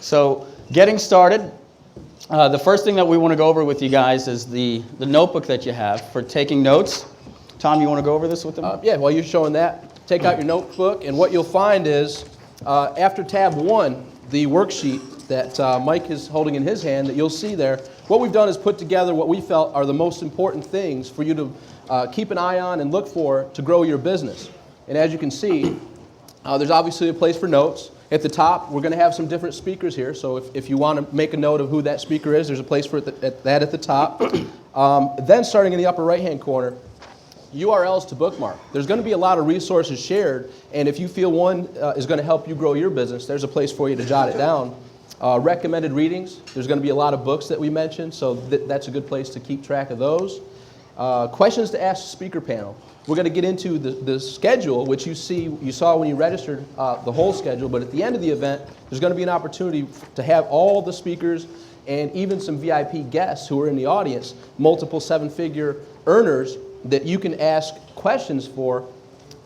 So getting started, the first thing that we want to go over with you guys is the notebook that you have for taking notes. Tom, you want to go over this with them? Yeah, while you're showing that, take out your notebook, and what you'll find is after tab 1, the worksheet that Mike is holding in his hand that you'll see there, what we've done is put together what we felt are the most important things for you to keep an eye on and look for to grow your business. And as you can see, there's obviously a place for notes. At the top, we're going to have some different speakers here, so if you want to make a note of who that speaker is, there's a place for that at the top. Then starting in the upper right-hand corner, URLs to bookmark. There's going to be a lot of resources shared, and if you feel one is going to help you grow your business, there's a place for you to jot it down. Recommended readings, there's going to be a lot of books that we mentioned, so that's a good place to keep track of those. Questions to ask the speaker panel. We're going to get into the schedule, which you saw when you registered the whole schedule, but at the end of the event, there's going to be an opportunity to have all the speakers and even some VIP guests who are in the audience, multiple 7-figure earners that you can ask questions for.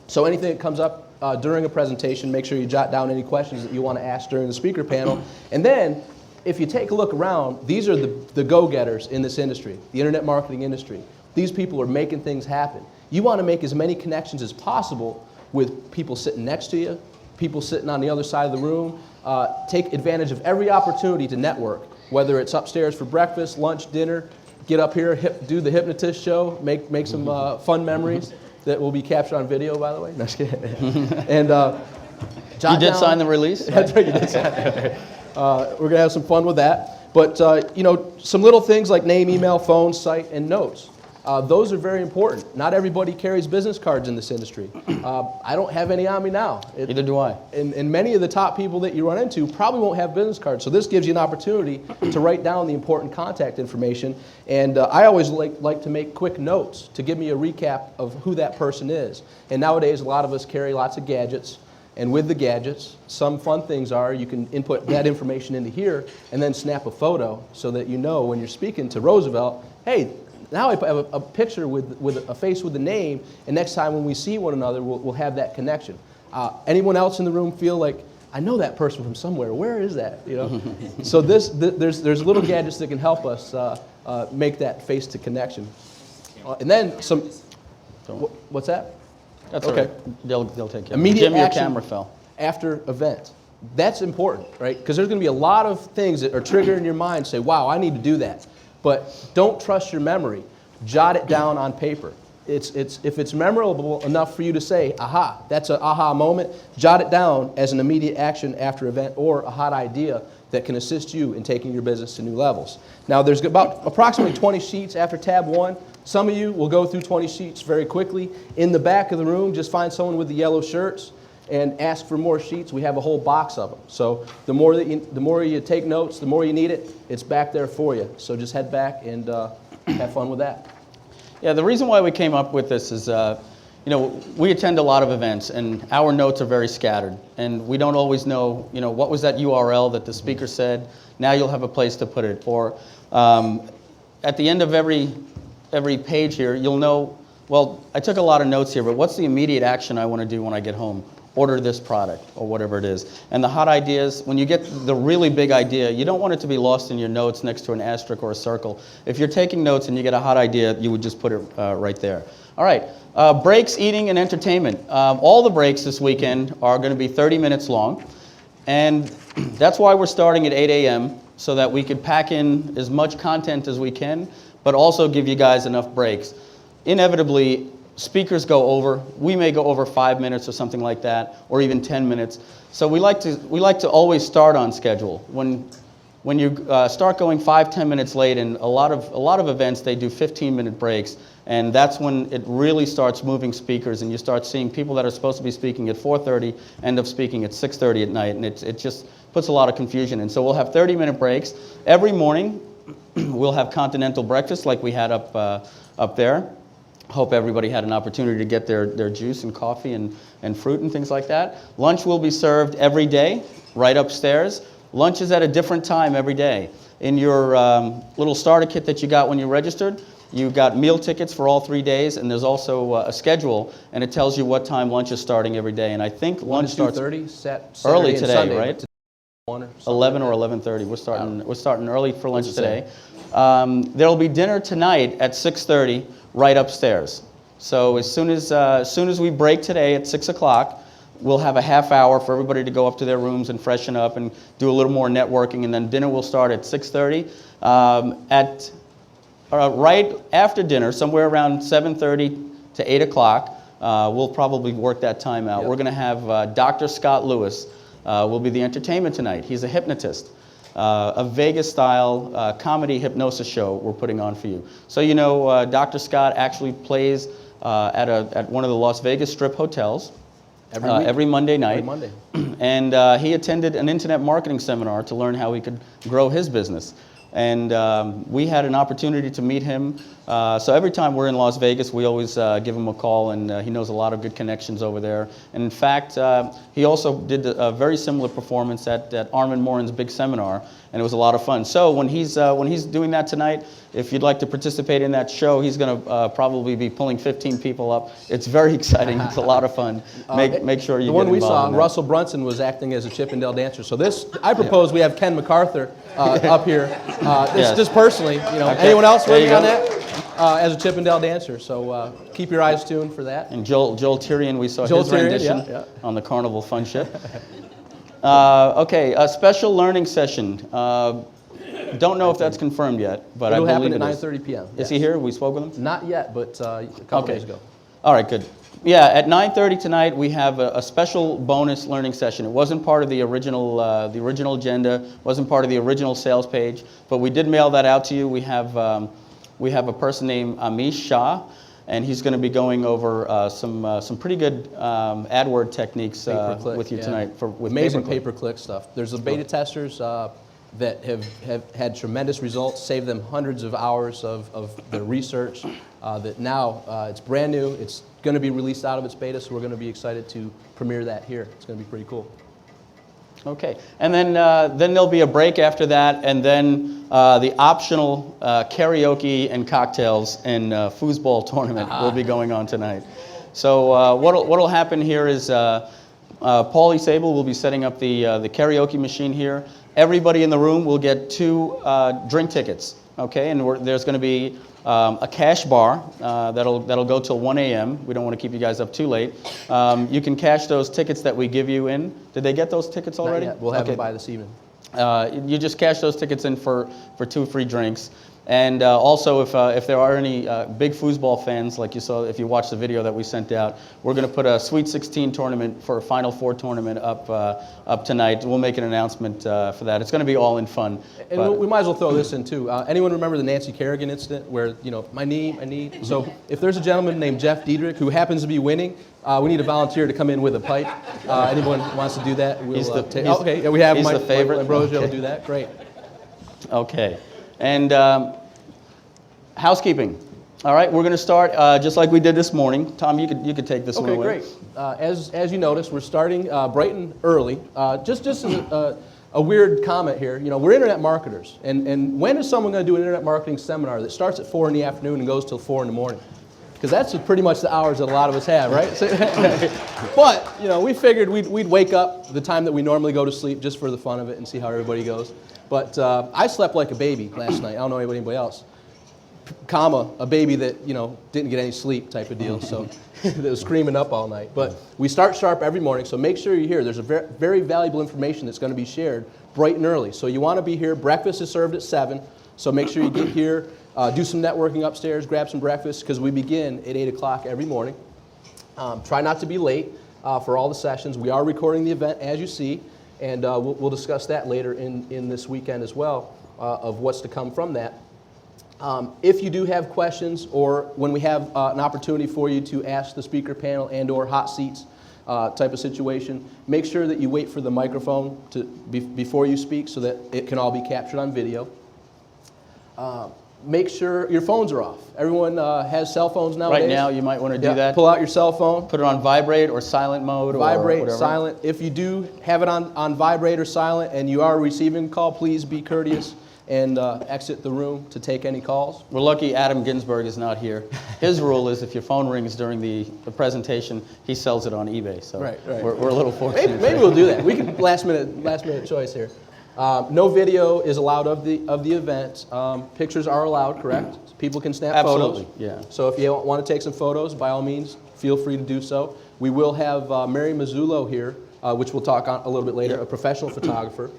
So anything that comes up during a presentation, make sure you jot down any questions that you want to ask during the speaker panel. And then, if you take a look around, these are the go-getters in this industry, the internet marketing industry. These people are making things happen. You want to make as many connections as possible with people sitting next to you, people sitting on the other side of the room. Take advantage of every opportunity to network, whether it's upstairs for breakfast, lunch, dinner. Get up here, do the hypnotist show, make some fun memories that will be captured on video, by the way. No, just kidding. And you did sign the release? That's right, you did sign it. We're going to have some fun with that. But, you know, some little things like name, email, phone, site, and notes. Those are very important. Not everybody carries business cards in this industry. I don't have any on me now. Neither do I. And many of the top people that you run into probably won't have business cards. So this gives you an opportunity to write down the important contact information. And I always like to make quick notes to give me a recap of who that person is. And nowadays, a lot of us carry lots of gadgets. And with the gadgets, some fun things are you can input that information into here and then snap a photo so that you know when you're speaking to Roosevelt, hey, now I have a picture with a face with a name, and next time when we see one another, we'll have that connection. Anyone else in the room feel like, I know that person from somewhere. Where is that? You know. So there's little gadgets that can help us make that face to connection. And then some. What's that? That's okay. Right. They'll take care of it. Immediate Jim, your action camera fell. After event. That's important, right? Because there's going to be a lot of things that are triggered in your mind. Say, wow, I need to do that. But don't trust your memory. Jot it down on paper. If it's memorable enough for you to say, aha, that's an aha moment, jot it down as an immediate action after event or a hot idea that can assist you in taking your business to new levels. Now, there's about approximately 20 sheets after tab 1. Some of you will go through 20 sheets very quickly. In the back of the room, just find someone with the yellow shirts and ask for more sheets. We have a whole box of them. So the more you take notes, the more you need it, it's back there for you. So just head back and have fun with that. Yeah, the reason why we came up with this is, you know, we attend a lot of events and our notes are very scattered. And we don't always know, you know, what was that URL that the speaker said? Now you'll have a place to put it. Or at the end of every page here, you'll know, well, I took a lot of notes here, but what's the immediate action I want to do when I get home? Order this product or whatever it is. And the hot ideas, when you get the really big idea, you don't want it to be lost in your notes next to an asterisk or a circle. If you're taking notes and you get a hot idea, you would just put it right there. All right, breaks, eating, and entertainment. All the breaks this weekend are going to be 30 minutes long. And that's why we're starting at 8 a.m. so that we could pack in as much content as we can, but also give you guys enough breaks. Inevitably, speakers go over. We may go over 5 minutes or something like that, or even 10 minutes. So we like to always start on schedule. When you start going 5-10 minutes late, and a lot of events they do 15-minute breaks, and that's when it really starts moving speakers, and you start seeing people that are supposed to be speaking at 4:30 end up speaking at 6:30 at night, and it just puts a lot of confusion in. So we'll have 30-minute breaks every morning. We'll have continental breakfast like we had up there. Hope everybody had an opportunity to get their juice and coffee and fruit and things like that. Lunch will be served every day, right upstairs. Lunch is at a different time every day. In your little starter kit that you got when you registered, you got meal tickets for all 3 days, and there's also a schedule, and it tells you what time lunch is starting every day. And I think lunch starts 2:30, early today, Sunday, right? 1 or something? 11 or like 11:30. We're starting early for lunch What's it today. There'll be dinner tonight at 6:30 right upstairs. So as soon as we break today at 6 o'clock, we'll have a half hour for everybody to go up to their rooms and freshen up and do a little more networking, and then dinner will start at 6:30. Right after dinner, somewhere around 7:30 to 8 o'clock, we'll probably work that time out. Yep. We're going to have Dr. Scott Lewis will be the entertainment tonight. He's a hypnotist. A Vegas-style comedy hypnosis show we're putting on for you. So you know, Dr. Scott actually plays at one of the Las Vegas Strip hotels every Monday night. Every Monday. And he attended an internet marketing seminar to learn how he could grow his business. And we had an opportunity to meet him. So every time we're in Las Vegas, we always give him a call, and he knows a lot of good connections over there. And in fact, he also did a very similar performance at Armin Morin's big seminar, and it was a lot of fun. So when he's doing that tonight, if you'd like to participate in that show, he's going to probably be pulling 15 people up. It's very exciting. It's a lot of fun. Make sure you the get one we saw, involved in that. Russell Brunson was acting as a Chippendale dancer. So this, I propose we have Ken MacArthur up here. Yes. Just personally, you know, Okay. anyone else There you working on go. that as a Chippendale dancer? So keep your eyes tuned for that. And Joel Tyrion, we saw Joel his Tyrion, rendition yeah. on the Carnival Fun Ship. Okay, a special learning session. Don't know if that's confirmed yet, but It'll I happen believe at it is. 9:30 p.m. Is he here? We spoke with him? Not yet, but a couple days ago. All right, good. Yeah, at 9:30 tonight we have a special bonus learning session. It wasn't part of the original agenda, wasn't part of the original sales page, but we did mail that out to you. We have a person named Amish Shah, and he's going to be going over some pretty good AdWord techniques Pay-per-click, with you yeah. tonight with Amazing pay-per-click. pay-per-click stuff. There's the beta testers that have had tremendous results, saved them hundreds of hours of their research. That now it's brand new. It's going to be released out of its beta, so we're going to be excited to premiere that here. It's going to be pretty cool. Okay, and then there'll be a break after that, and then the optional karaoke and cocktails and foosball tournament will be going on tonight. So what'll happen here is Paulie Sable will be setting up the karaoke machine here. Everybody in the room will get 2 drink tickets. Okay, and there's going to be a cash bar that'll go till 1 a.m. We don't want to keep you guys up too late. You can cash those tickets that we give you in. Did they get those tickets already? Not yet. We'll have them by this evening. You just cash those tickets in for 2 free drinks. And also, if there are any big foosball fans, like you saw, if you watched the video that we sent out, we're going to put a Sweet 16 tournament for a Final Four tournament up tonight. We'll make an announcement for that. It's going to be all in fun. And we might as well throw this in too. Anyone remember the Nancy Kerrigan incident where, you know, my knee? So if there's a gentleman named Jeff Diedrich who happens to be winning, we need a volunteer to come in with a pipe. Anyone wants to do that? We'll take. Okay, yeah, we have he's Mike, the favorite. Mike Ambrosio Okay. will do that. Great. Okay. And housekeeping. All right, we're going to start just like we did this morning. Tom, you could take this one Okay, away. great. As you noticed, we're starting bright and early. Just as a weird comment here, you know, we're internet marketers, and when is someone going to do an internet marketing seminar that starts at 4 in the afternoon and goes till 4 in the morning? Because that's pretty much the hours that a lot of us have, right? But you know, we figured we'd wake up the time that we normally go to sleep just for the fun of it and see how everybody goes. But I slept like a baby last night. I don't know anybody else. A baby that, you know, didn't get any sleep type of deal, so that was screaming up all night. But we start sharp every morning, so make sure you're here. There's a very valuable information that's going to be shared bright and early. So you want to be here. Breakfast is served at 7, so make sure you get here, do some networking upstairs, grab some breakfast, because we begin at 8 o'clock every morning. Try not to be late for all the sessions. We are recording the event, as you see, and we'll discuss that later in this weekend as well, of what's to come from that. If you do have questions, or when we have an opportunity for you to ask the speaker panel and or hot seats type of situation, make sure that you wait for the microphone before you speak so that it can all be captured on video. Make sure your phones are off. Everyone has cell phones nowadays. Right now, you might want to do that. Pull out your cell phone. Put it on vibrate or silent mode. Vibrate, or whatever. silent. If you do have it on vibrate or silent and you are receiving a call, please be courteous and exit the room to take any calls. We're lucky Adam Ginsberg is not here. His rule is if your phone rings during the presentation, he sells it on eBay. So Right. we're a little fortunate. Maybe we'll do that. We can last minute choice here. No video is allowed of the event. Pictures are allowed, correct? People can snap Absolutely, photos. yeah. So if you want to take some photos, by all means, feel free to do so. We will have Mary Mazzullo here, which we'll talk on a little bit later, a professional photographer.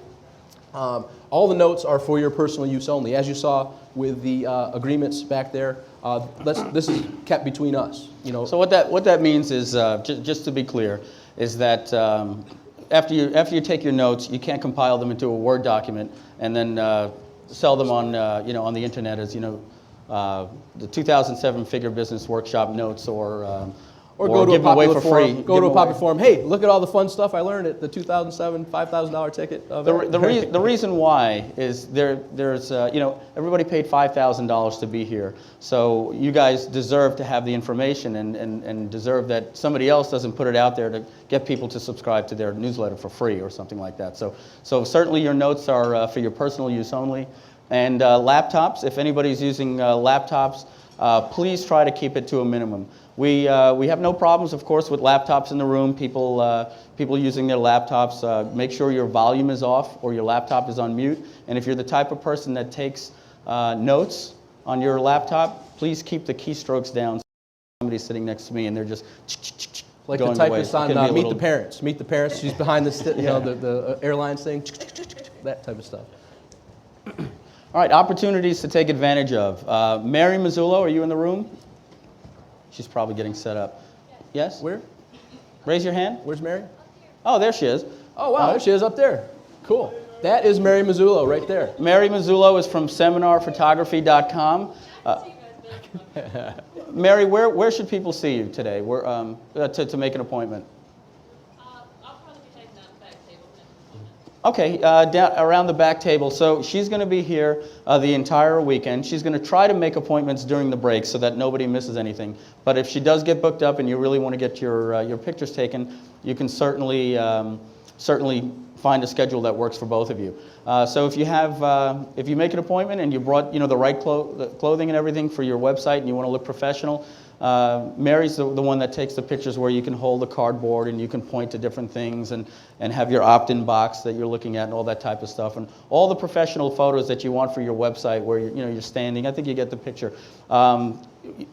All the notes are for your personal use only. As you saw with the agreements back there, this is kept between us. You know. So what that means is, just to be clear, is that after you take your notes, you can't compile them into a Word document and then sell them on on the internet as the 2007 Figure Business Workshop notes or go to give a them away popular for forum. free. Go to a popular forum. Hey, look at all the fun stuff I learned at the 2007 $5,000 ticket. The reason why is there's everybody paid $5,000 to be here, so you guys deserve to have the information and deserve that somebody else doesn't put it out there to get people to subscribe to their newsletter for free or something like that. So certainly your notes are for your personal use only, and laptops. If anybody's using laptops, please try to keep it to a minimum. We have no problems, of course, with laptops in the room. People using their laptops. Make sure your volume is off or your laptop is on mute. And if you're the type of person that takes notes on your laptop, please keep the keystrokes down. Somebody's sitting next to me and they're just like going the typist away. on Meet the Parents. Meet the Parents. She's behind the airlines thing. That type of stuff. All right, opportunities to take advantage of. Mary Mazzullo, are you in the room? She's probably getting set up. Yes? Where? Raise your hand. Where's Mary? Oh, there she is. Oh, wow, there she is up there. Cool. That is Mary Mazzullo right there. Mary Mazzullo is from seminarphotography.com. Mary, where should people see you today to make an appointment? I'll probably be taking that back table next appointment. Okay, down around the back table. So she's going to be here the entire weekend. She's going to try to make appointments during the break so that nobody misses anything. But if she does get booked up and you really want to get your pictures taken, you can certainly find a schedule that works for both of you. So if you make an appointment and you brought the right clothing and everything for your website and you want to look professional, Mary's the one that takes the pictures where you can hold the cardboard and you can point to different things and have your opt-in box that you're looking at and all that type of stuff, and all the professional photos that you want for your website where you're standing. I think you get the picture.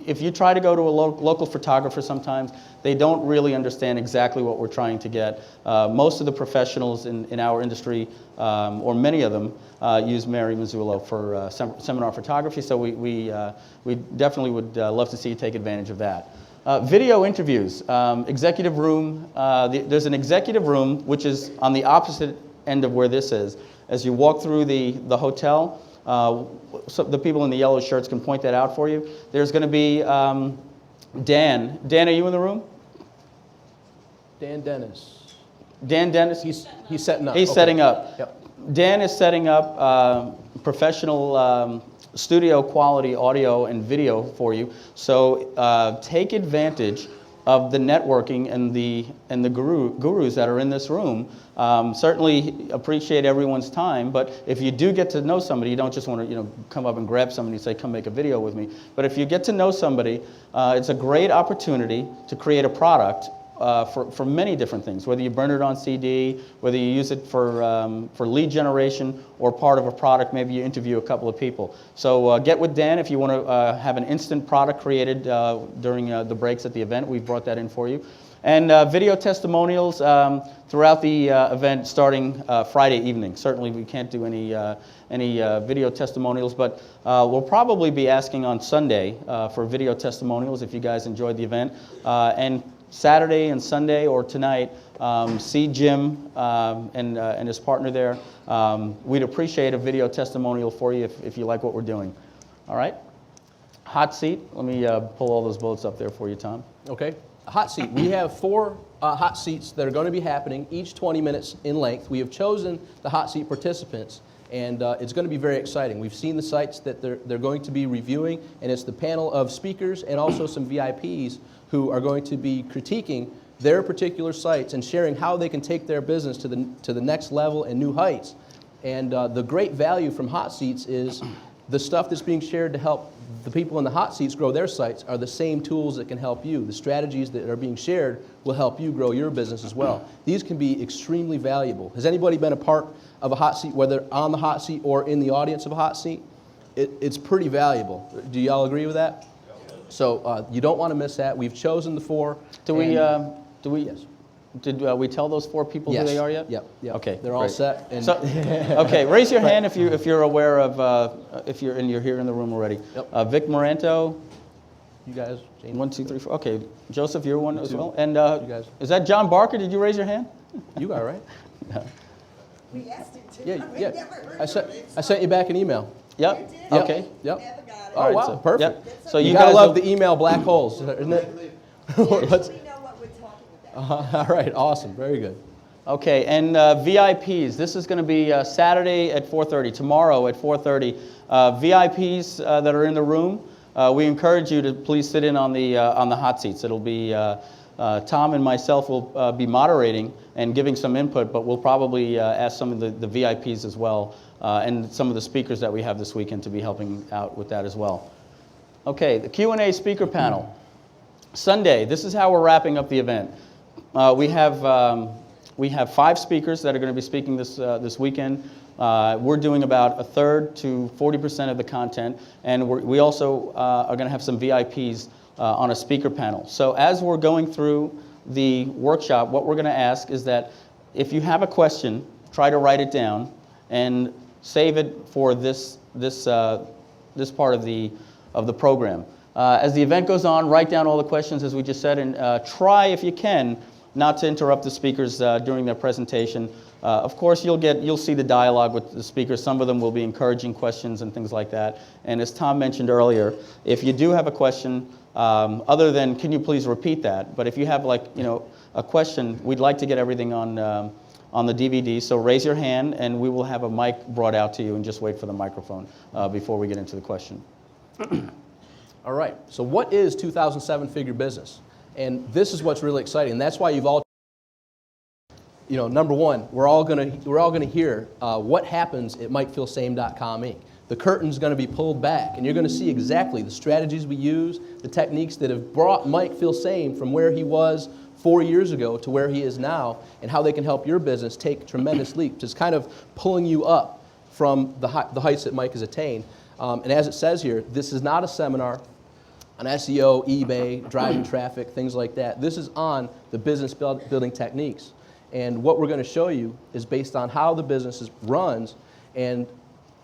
If you try to go to a local photographer sometimes, they don't really understand exactly what we're trying to get. Most of the professionals in our industry, or many of them, use Mary Mazzullo for seminar photography, so we definitely would love to see you take advantage of that. Video interviews, executive room. There's an executive room which is on the opposite end of where this is. As you walk through the hotel, so the people in the yellow shirts can point that out for you. There's going to be Dan. Dan, are you in the room? Dan Dennis. Dan Dennis? He's setting up. He's setting up. Yep. Dan is setting up professional studio quality audio and video for you. So take advantage of the networking and the gurus that are in this room. Certainly appreciate everyone's time, but if you do get to know somebody, you don't just want to come up and grab somebody and say, come make a video with me. But if you get to know somebody, it's a great opportunity to create a product for many different things, whether you burn it on CD, whether you use it for lead generation or part of a product, maybe you interview a couple of people. So get with Dan if you want to have an instant product created during the breaks at the event. We've brought that in for you. And video testimonials throughout the event starting Friday evening. Certainly we can't do any video testimonials, but we'll probably be asking on Sunday for video testimonials if you guys enjoyed the event. And Saturday and Sunday or tonight, see Jim and his partner there. We'd appreciate a video testimonial for you if you like what we're doing. All right? Hot seat. Let me pull all those bullets up there for you, Tom. Okay. Hot seat. We have 4 hot seats that are going to be happening, each 20 minutes in length. We have chosen the hot seat participants, and it's going to be very exciting. We've seen the sites that they're going to be reviewing, and it's the panel of speakers and also some VIPs who are going to be critiquing their particular sites and sharing how they can take their business to the next level and new heights. And the great value from hot seats is the stuff that's being shared to help the people in the hot seats grow their sites are the same tools that can help you. The strategies that are being shared will help you grow your business as well. These can be extremely valuable. Has anybody been a part of a hot seat, whether on the hot seat or in the audience of a hot seat? It's pretty valuable. Do y'all agree with that? So you don't want to miss that. We've chosen the 4. Do we? Yes. Did we tell those 4 people Yes. who they are yet? Yep. Okay. They're all great. set. And So, okay, raise your hand if you're aware of if you're here in the room already. Yep. Vic Moranto, you guys, Jane? 1, 2, 3, 4. Okay, Joseph, you're one as Two. well. And guys. is that John Barker? Did you raise your hand? You got it, right? We asked him to. Yeah, We yeah. never heard I of sent it. you back an email. Yep. You did? Yep. Okay. Yep. Never got it. Oh, All right, wow, so- perfect. Yep. So You you gotta guys love will- the email black holes, isn't it? We Let's- actually know what we're talking about. all right, awesome, very good. Okay, and VIPs. This is going to be Saturday at 4:30. Tomorrow at 4:30. VIPs that are in the room, we encourage you to please sit in on the hot seats. It'll be Tom and myself will be moderating and giving some input, but we'll probably ask some of the VIPs as well, and some of the speakers that we have this weekend to be helping out with that as well. Okay, the Q&A speaker panel. Sunday. This is how we're wrapping up the event. We have 5 speakers that are going to be speaking this weekend. We're doing about a third to 40% of the content, and we also are going to have some VIPs on a speaker panel. So as we're going through the workshop, what we're going to ask is that if you have a question, try to write it down and save it for this part of the program. As the event goes on, write down all the questions as we just said, and try, if you can, not to interrupt the speakers during their presentation. Of course, you'll see the dialogue with the speakers. Some of them will be encouraging questions and things like that. And as Tom mentioned earlier, if you do have a question, other than can you please repeat that? But if you have a question, we'd like to get everything on the DVD. So raise your hand, and we will have a mic brought out to you, and just wait for the microphone before we get into the question. All right, so what is 2007 Figure Business? And this is what's really exciting. And that's why you've all, number one, we're all gonna hear what happens at MikeFilsaime.com Inc. The curtain's gonna be pulled back, and you're gonna see exactly the strategies we use, the techniques that have brought Mike Filsaime from where he was 4 years ago to where he is now, and how they can help your business take tremendous leaps. It's kind of pulling you up from the heights that Mike has attained. And as it says here, this is not a seminar on SEO, eBay, driving traffic, things like that. This is on the business building techniques. And what we're going to show you is based on how the business runs, and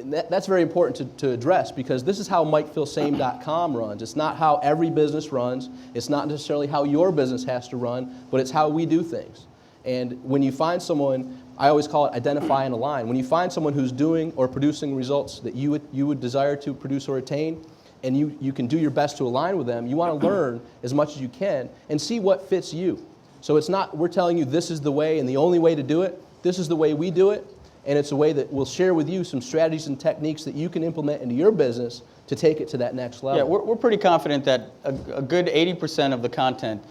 that's very important to address, because this is how MikeFilsaime.com runs. It's not how every business runs. It's not necessarily how your business has to run, but it's how we do things. And when you find someone, I always call it identify and align. When you find someone who's doing or producing results that you would desire to produce or attain, and you can do your best to align with them, you want to learn as much as you can and see what fits you. So it's not, we're telling you this is the way and the only way to do it. This is the way we do it, and it's a way that we'll share with you some strategies and techniques that you can implement into your business to take it to that next level. Yeah, we're pretty confident that a good 80% of the content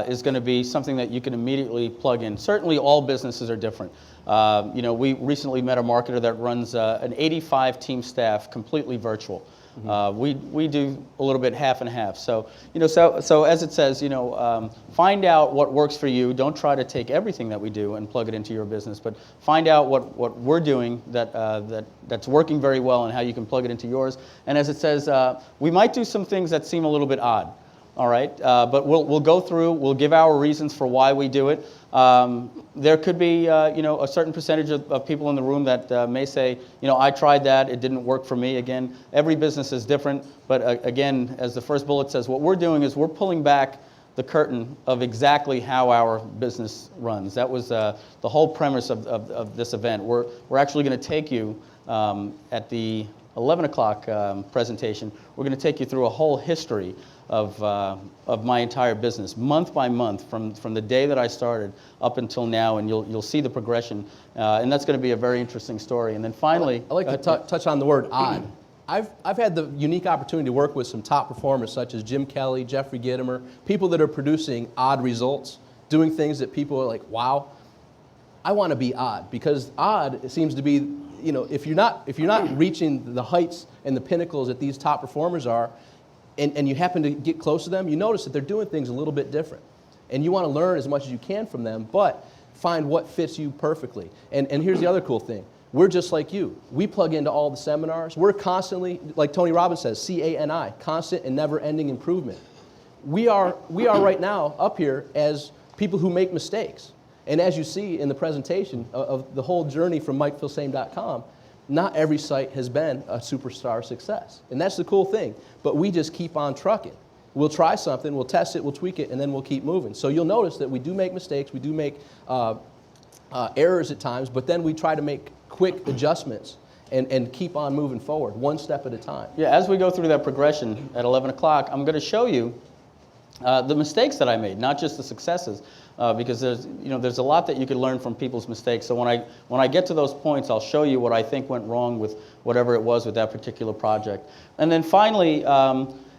is going to be something that you can immediately plug in. Certainly all businesses are different. We recently met a marketer that runs an 85-team staff completely virtual. We do a little bit half and half. So so as it says, find out what works for you. Don't try to take everything that we do and plug it into your business, but find out what we're doing that's working very well and how you can plug it into yours. And as it says, we might do some things that seem a little bit odd. All right, but we'll go through. We'll give our reasons for why we do it. There could be a certain percentage of people in the room that may say, I tried that, it didn't work for me. Again, every business is different, but again, as the first bullet says, what we're doing is we're pulling back the curtain of exactly how our business runs. That was the whole premise of this event. We're actually going to take you at the 11 o'clock presentation. We're going to take you through a whole history of my entire business, month by month, from the day that I started up until now, and you'll see the progression, and that's going to be a very interesting story. And then finally, I like to touch on the word odd. I've had the unique opportunity to work with some top performers such as Jim Kelly, Jeffrey Gitomer, people that are producing odd results, doing things that people are like, wow, I want to be odd, because odd seems to be you know, if you're not reaching the heights and the pinnacles that these top performers are, and you happen to get close to them, you notice that they're doing things a little bit different. And you want to learn as much as you can from them, but find what fits you perfectly. And here's the other cool thing. We're just like you. We plug into all the seminars. We're constantly, like Tony Robbins says, CANI, constant and never-ending improvement. We are right now up here as people who make mistakes. And as you see in the presentation of the whole journey from MikeFilsaime.com, not every site has been a superstar success. And that's the cool thing. But we just keep on trucking. We'll try something, we'll test it, we'll tweak it, and then we'll keep moving. So you'll notice that we do make mistakes, we do make errors at times, but then we try to make quick adjustments and keep on moving forward, one step at a time. Yeah, as we go through that progression at 11 o'clock, I'm going to show you the mistakes that I made, not just the successes, because there's a lot that you could learn from people's mistakes. So when I get to those points, I'll show you what I think went wrong with whatever it was with that particular project. And then finally,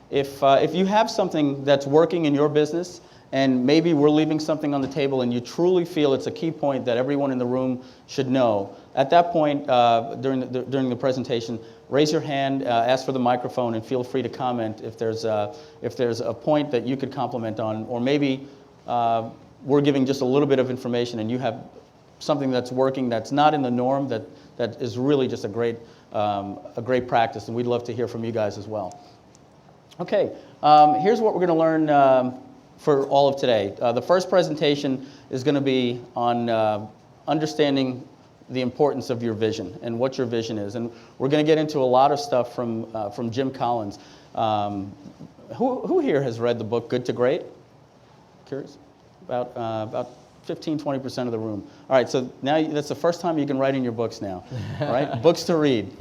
if you have something that's working in your business, and maybe we're leaving something on the table and you truly feel it's a key point that everyone in the room should know, at that point during the presentation, raise your hand, ask for the microphone, and feel free to comment if there's a point that you could compliment on, or maybe we're giving just a little bit of information and you have something that's working that's not in the norm, that is really just a great practice, and we'd love to hear from you guys as well. Okay, here's what we're going to learn for all of today. The first presentation is going to be on understanding the importance of your vision and what your vision is. And we're going to get into a lot of stuff from Jim Collins. Who here has read the book Good to Great? Curious? About 15, 20% of the room. All right, so now that's the first time you can write in your books now. All right, books to read.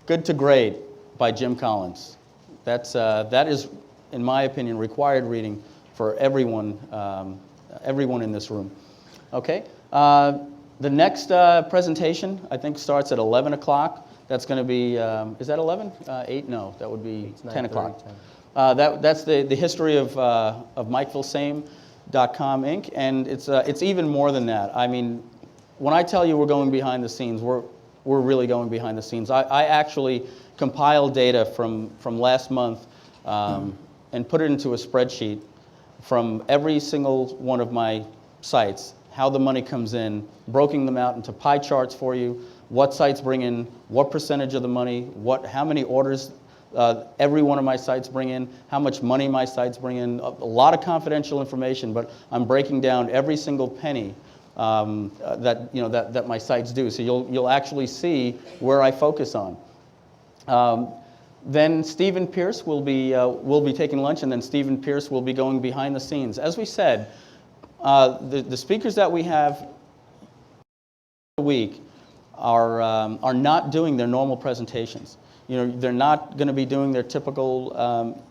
Good to Great by Jim Collins. That is, in my opinion, required reading for everyone in this room. Okay. The next presentation, I think, starts at 11 o'clock. That's going to be, is that 11? 8? No, that would be 10 o'clock. That's the history of MikeFilsaime.com, Inc., and it's even more than that. I mean, when I tell you we're going behind the scenes, we're really going behind the scenes. I actually compiled data from last month and put it into a spreadsheet from every single one of my sites, how the money comes in, broken them out into pie charts for you, what sites bring in, what percentage of the money, how many orders every one of my sites bring in, how much money my sites bring in, a lot of confidential information, but I'm breaking down every single penny that my sites do. So you'll actually see where I focus on. Then Stephen Pierce will be taking lunch, and then Stephen Pierce will be going behind the scenes. As we said, the speakers that we have a week are not doing their normal presentations. They're not going to be doing their typical,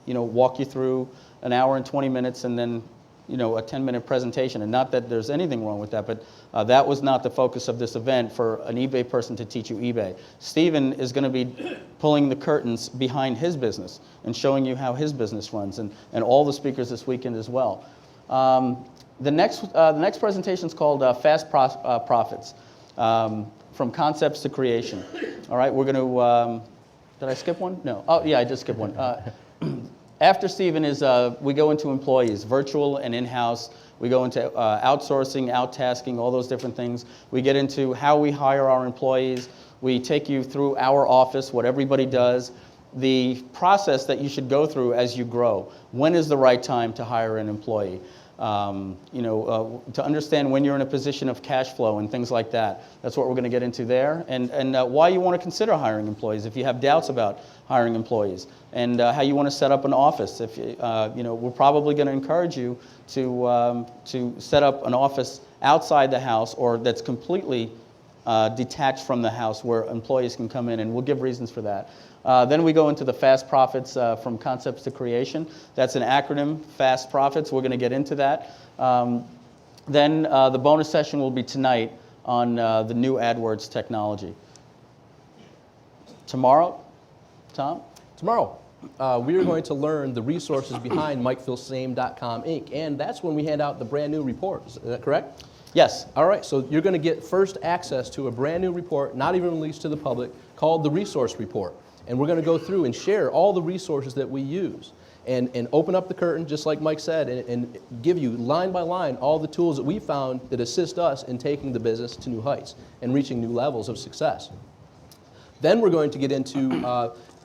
walk you through an hour and 20 minutes and then, a 10-minute presentation. And not that there's anything wrong with that, but that was not the focus of this event for an eBay person to teach you eBay. Stephen is going to be pulling the curtains behind his business and showing you how his business runs, and all the speakers this weekend as well. The next presentation is called Fast Profits, from Concepts to Creation. All right, we're going to, did I skip one? No. Oh, yeah, I did skip one. After Stephen we go into employees, virtual and in-house. We go into outsourcing, out-tasking, all those different things. We get into how we hire our employees. We take you through our office, what everybody does, the process that you should go through as you grow. When is the right time to hire an employee? To understand when you're in a position of cash flow and things like that. That's what we're going to get into there, and why you want to consider hiring employees if you have doubts about hiring employees, and how you want to set up an office. If we're probably going to encourage you to set up an office outside the house, or that's completely detached from the house, where employees can come in, and we'll give reasons for that. Then we go into the Fast Profits, from Concepts to Creation. That's an acronym, Fast Profits. We're going to get into that. Then the bonus session will be tonight on the new AdWords technology. Tomorrow, Tom? Tomorrow, we are going to learn the resources behind MikeFilsaime.com, Inc., and that's when we hand out the brand new report. Is that correct? Yes. All right, so you're going to get first access to a brand new report, not even released to the public, called the Resource Report. And we're going to go through and share all the resources that we use and open up the curtain, just like Mike said, and give you line by line all the tools that we found that assist us in taking the business to new heights and reaching new levels of success. Then we're going to get into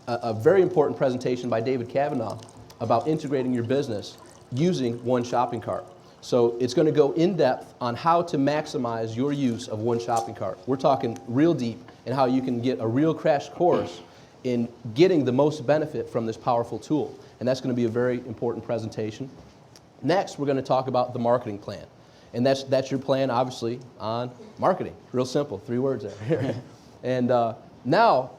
a very important presentation by David Kavanaugh about integrating your business using one shopping cart. So it's going to go in depth on how to maximize your use of one shopping cart. We're talking real deep and how you can get a real crash course in getting the most benefit from this powerful tool. And that's going to be a very important presentation. Next, we're going to talk about the marketing plan. And that's your plan, obviously, on marketing. Real simple, 3 words there. And now,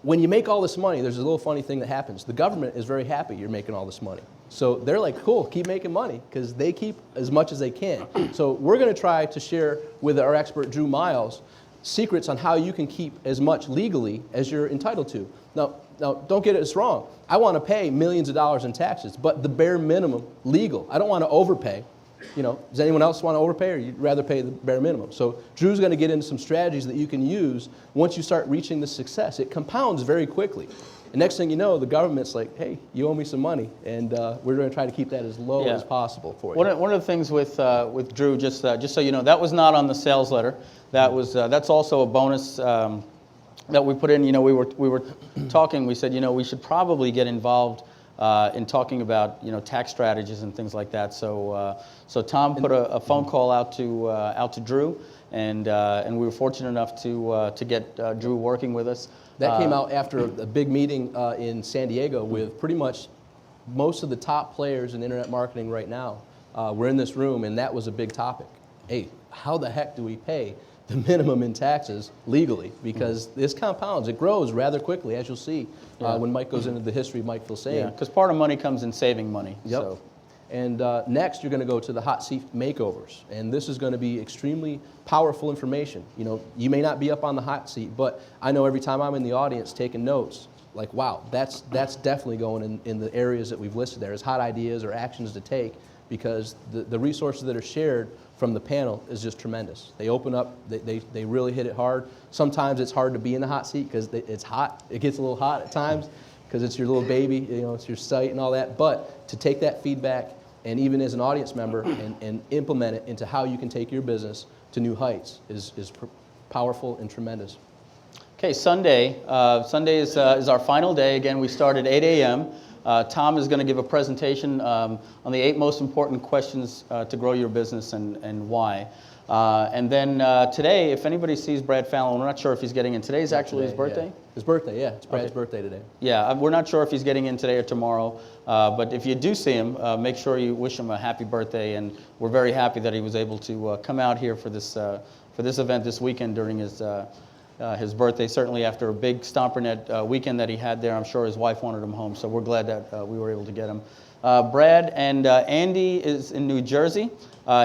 when you make all this money, there's a little funny thing that happens. The government is very happy you're making all this money. So they're like, cool, keep making money, because they keep as much as they can. So we're going to try to share with our expert, Drew Miles, secrets on how you can keep as much legally as you're entitled to. Now, don't get us wrong. I want to pay millions of dollars in taxes, but the bare minimum legal. I don't want to overpay. You know, does anyone else want to overpay, or you'd rather pay the bare minimum? So Drew's going to get into some strategies that you can use once you start reaching the success. It compounds very quickly. And next thing you know, the government's like, hey, you owe me some money, and we're going to try to keep that as low as possible for you. One of the things with Drew, just so you know, that was not on the sales letter. That was that's also a bonus that we put in. You know, we were talking. We said, you know, we should probably get involved in talking about, you know, tax strategies and things like that. So so Tom put a phone call out to Drew, and we were fortunate enough to get Drew working with us. That came out after a big meeting in San Diego with pretty much most of the top players in internet marketing right now. We're in this room, and that was a big topic. Hey, how the heck do we pay the minimum in taxes legally? Because this compounds, it grows rather quickly, as you'll see when Mike goes into the history of Mike Filsaime. Yeah, because part of money comes in saving money. Yep. So. And next, you're going to go to the hot seat makeovers. And this is going to be extremely powerful information. You know, you may not be up on the hot seat, but I know every time I'm in the audience taking notes, like, wow, that's definitely going in the areas that we've listed there as hot ideas or actions to take, because the resources that are shared from the panel is just tremendous. They open up, they really hit it hard. Sometimes it's hard to be in the hot seat because it's hot. It gets a little hot at times because it's your little baby, you know, it's your site and all that. But to take that feedback, and even as an audience member, and implement it into how you can take your business to new heights is powerful and tremendous. Okay, Sunday. Sunday is our final day. Again, we start at 8 a.m. Tom is going to give a presentation on the 8 most important questions to grow your business and why. And then today, if anybody sees Brad Fallon, we're not sure if he's getting in. Today's actually his birthday? Yeah. His birthday, yeah. It's Brad's birthday today. Yeah, we're not sure if he's getting in today or tomorrow. But if you do see him, make sure you wish him a happy birthday. And we're very happy that he was able to come out here for this event this weekend during his birthday. Certainly after a big Stompernet weekend that he had there, I'm sure his wife wanted him home. So we're glad that we were able to get him. Brad and Andy is in New Jersey.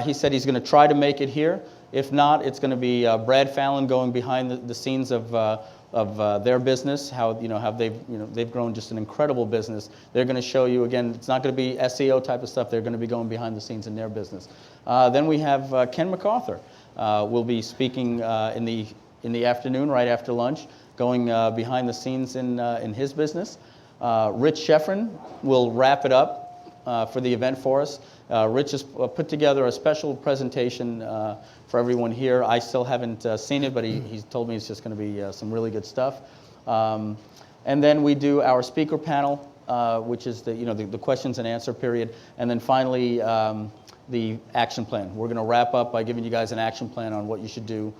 He said he's going to try to make it here. If not, it's going to be Brad Fallon going behind the scenes of their business, how they've grown just an incredible business. They're going to show you, again, it's not going to be SEO type of stuff. They're going to be going behind the scenes in their business. Then we have Ken MacArthur will be speaking in the afternoon, right after lunch, going behind the scenes in his business. Rich Sheffrin will wrap it up for the event for us. Rich has put together a special presentation for everyone here. I still haven't seen it, but he's told me it's just going to be some really good stuff. And then we do our speaker panel, which is the questions and answer period. And then finally, the action plan. We're going to wrap up by giving you guys an action plan on what you should do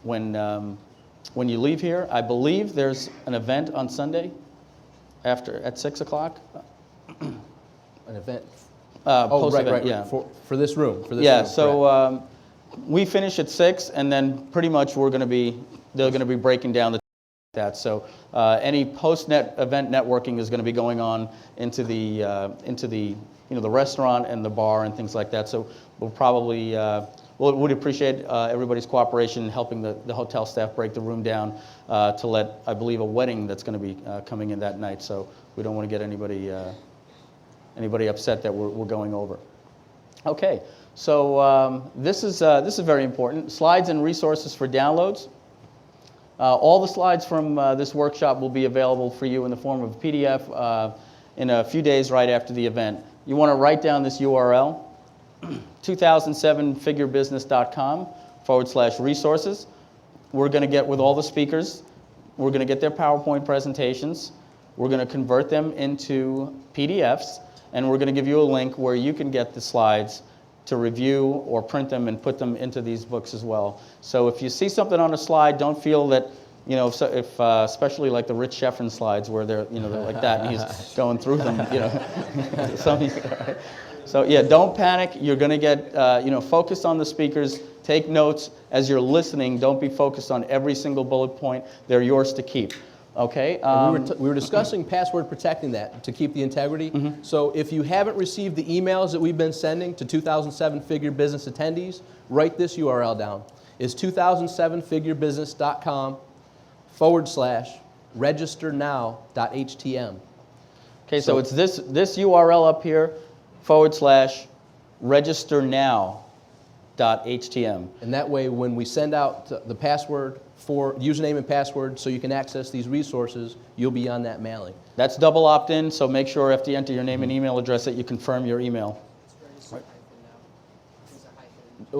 when you leave here. I believe there's an event on Sunday at 6 o'clock. An event. Post-event, right. Yeah. For this room. Yeah. So we finish at 6, and then pretty much they're going to be breaking down that. So any post-net event networking is going to be going on into the the restaurant and the bar and things like that. So we'll probably would appreciate everybody's cooperation in helping the hotel staff break the room down to let, I believe, a wedding that's going to be coming in that night. So we don't want to get anybody upset that we're going over. Okay, so this is very important. Slides and resources for downloads. All the slides from this workshop will be available for you in the form of a PDF in a few days right after the event. You want to write down this URL, 2007figurebusiness.com/resources. We're going to get with all the speakers. We're going to get their PowerPoint presentations. We're going to convert them into PDFs, and we're going to give you a link where you can get the slides to review or print them and put them into these books as well. So if you see something on a slide, don't feel that, if especially like the Rich Sheffrin slides where they're like that and he's going through them, So yeah, don't panic. You're going to get, focused on the speakers. Take notes as you're listening. Don't be focused on every single bullet point. They're yours to keep. Okay. We were discussing password protecting that to keep the integrity. So if you haven't received the emails that we've been sending to 2007 Figure Business attendees, write this URL down. It's 2007figurebusiness.com/registernow.htm. Okay, so it's this URL up here /registernow.htm. And that way, when we send out the password for username and password so you can access these resources, you'll be on that mailing. That's double opt-in, so make sure after you enter your name and email address that you confirm your email.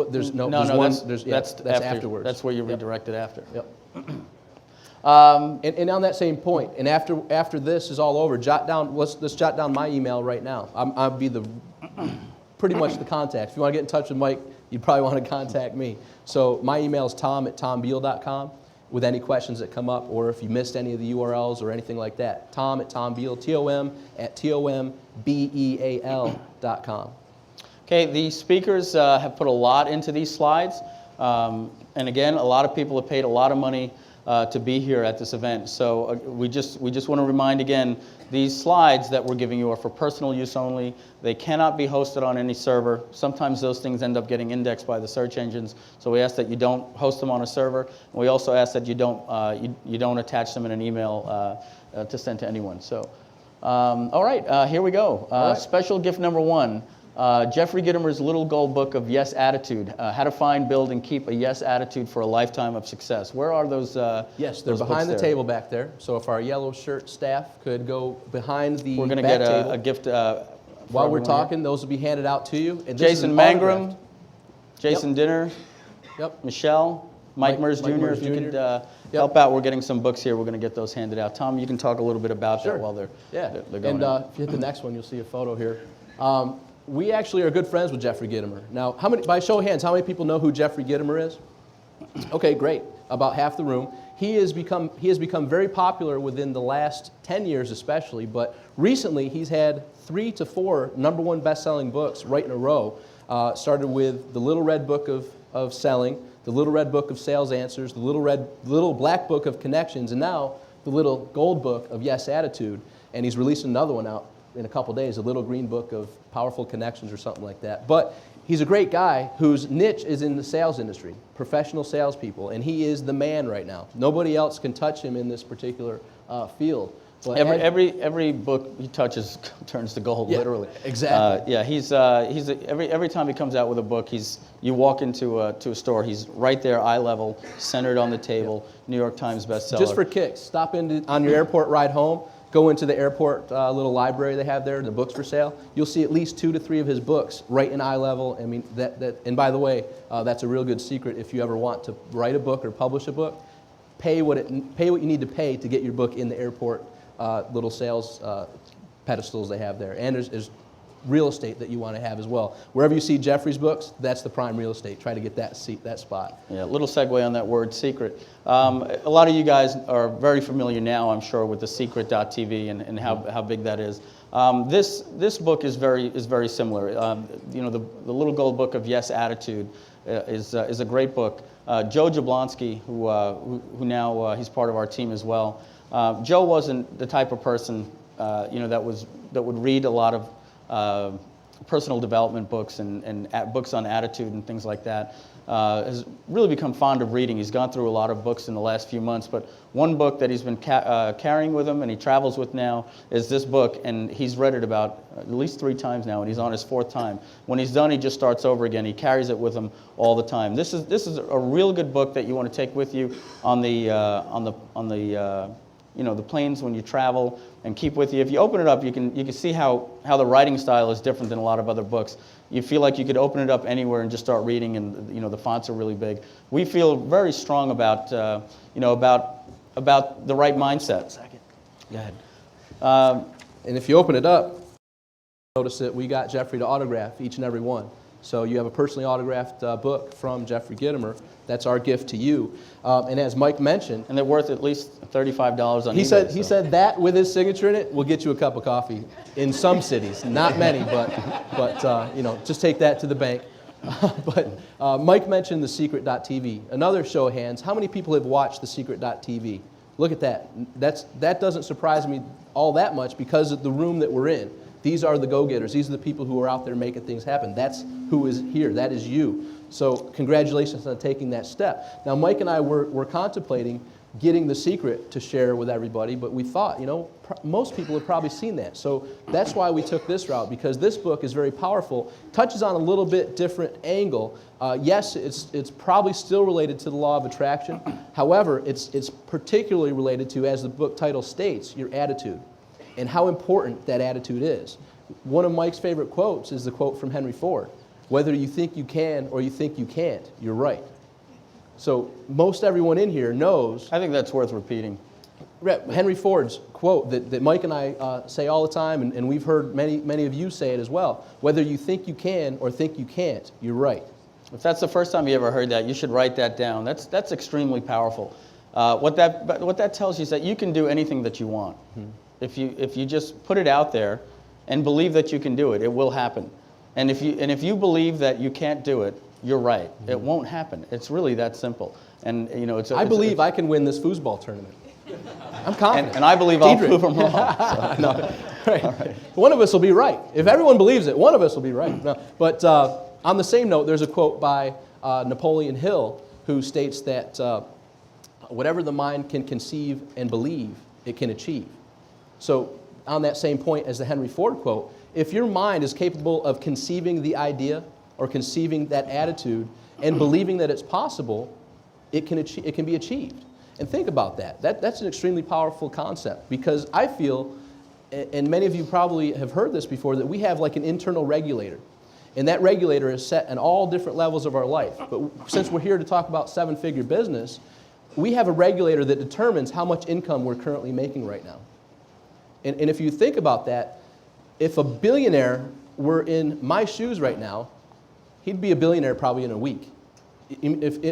There's no, No, there's no, one, that's that's afterwards. That's where you're redirected after. Yep. And on that same point, and after this is all over, jot down. Let's jot down my email right now. I'll be pretty much the contact. If you want to get in touch with Mike, you probably want to contact me. So my email is tom@tombeal.com with any questions that come up, or if you missed any of the URLs or anything like that. Tom@tombeal, TOM@TOMBEAL.com. Okay, the speakers have put a lot into these slides, and again, a lot of people have paid a lot of money to be here at this event. So we just want to remind again, these slides that we're giving you are for personal use only. They cannot be hosted on any server. Sometimes those things end up getting indexed by the search engines. So we ask that you don't host them on a server. And we also ask that you don't attach them in an email to send to anyone. So, all right, here we go. Right. Special gift number 1. Jeffrey Gitomer's Little Gold Book of Yes Attitude, How to Find, Build, and Keep a Yes Attitude for a Lifetime of Success. Where are those? Yes, they're those behind the books there? table back there. So if our yellow shirt staff could go behind the We're going to back get table. a gift While we're talking, those will be handed out to you. And this is Jason an Mangrum, autographed. Jason Dinner, Yep. Michelle, Mike Mers Mike Jr. Mers If you could Jr. help out, we're getting some books here. We're going to get those handed out. Tom, you can talk a little bit about Sure. that while they're going And out. if you hit the next one, you'll see a photo here. We actually are good friends with Jeffrey Gitomer. Now, by show of hands, how many people know who Jeffrey Gitomer is? Okay, great. About half the room. He has become very popular within the last 10 years especially, but recently he's had 3 to 4 #1 best-selling books right in a row. Started with the Little Red Book of Selling, the Little Red Book of Sales Answers, the Little Black Book of Connections, and now the Little Gold Book of Yes Attitude. And he's releasing another one out in a couple days, a Little Green Book of Powerful Connections or something like that. But he's a great guy whose niche is in the sales industry, professional salespeople, and he is the man right now. Nobody else can touch him in this particular field. But Every book he touches turns to gold, Yeah, literally. exactly. Every time he comes out with a book, you walk into a store, he's right there, eye level, centered on the table, New York Times bestseller. Just for kicks, stop in on your airport ride home, go into the airport little library they have there, the books for sale. You'll see at least 2 to 3 of his books right in eye level. I mean, and by the way, that's a real good secret if you ever want to write a book or publish a book. Pay what you need to pay to get your book in the airport little sales pedestals they have there. And there's real estate that you want to have as well. Wherever you see Jeffrey's books, that's the prime real estate. Try to get that spot. Yeah, little segue on that word, secret. A lot of you guys are very familiar now, I'm sure, with the secret.tv and how big that is. This book is very similar. The Little Gold Book of Yes Attitude is a great book. Joe Jablonski, who now he's part of our team as well. Joe wasn't the type of person that would read a lot of personal development books and books on attitude and things like that. Has really become fond of reading. He's gone through a lot of books in the last few months, but one book that he's been carrying with him and he travels with now is this book, and he's read it about at least 3 times now, and he's on his 4th time. When he's done, he just starts over again. He carries it with him all the time. This is a real good book that you want to take with you on the the planes when you travel, and keep with you. If you open it up, you can see how the writing style is different than a lot of other books. You feel like you could open it up anywhere and just start reading, and the fonts are really big. We feel very strong about about the right mindset. Go ahead. And if you open it up, notice that we got Jeffrey to autograph each and every one. So you have a personally autographed book from Jeffrey Gitomer. That's our gift to you. And as Mike mentioned, And they're worth at least $35 on he eBay. he said that with his signature in it will get you a cup of coffee in some cities, not many, but just take that to the bank. But Mike mentioned TheSecret.tv. Another show of hands. How many people have watched TheSecret.tv? Look at that. That doesn't surprise me all that much because of the room that we're in. These are the go-getters. These are the people who are out there making things happen. That's who is here. That is you. So congratulations on taking that step. Now, Mike and I were contemplating getting The Secret to share with everybody, but we thought, most people have probably seen that. So that's why we took this route, because this book is very powerful, touches on a little bit different angle. Yes, it's probably still related to the law of attraction. However, it's particularly related to, as the book title states, your attitude and how important that attitude is. One of Mike's favorite quotes is the quote from Henry Ford: "Whether you think you can or you think you can't, you're right." So most everyone in here knows. I think that's worth repeating. Henry Ford's quote that Mike and I say all the time, and we've heard many of you say it as well. Whether you think you can or think you can't, you're right. If that's the first time you ever heard that, you should write that down. That's extremely powerful. What that tells you is that you can do anything that you want. Mm-hmm. If you just put it out there and believe that you can do it, it will happen. And if you believe that you can't do it, you're right. Mm-hmm. It won't happen. It's really that simple. And I believe I can win this foosball tournament. I'm confident. And I believe I'll prove them wrong. So. No, right. Right. One of us will be right. If everyone believes it, one of us will be right. No. But on the same note, there's a quote by Napoleon Hill, who states that whatever the mind can conceive and believe, it can achieve. So on that same point as the Henry Ford quote, if your mind is capable of conceiving the idea or conceiving that attitude and believing that it's possible, it can be achieved. And think about that. That's an extremely powerful concept, because I feel, and many of you probably have heard this before, that we have like an internal regulator. And that regulator is set in all different levels of our life. But since we're here to talk about 7-figure business, we have a regulator that determines how much income we're currently making right now. And if you think about that, if a billionaire were in my shoes right now, he'd be a billionaire probably in a week,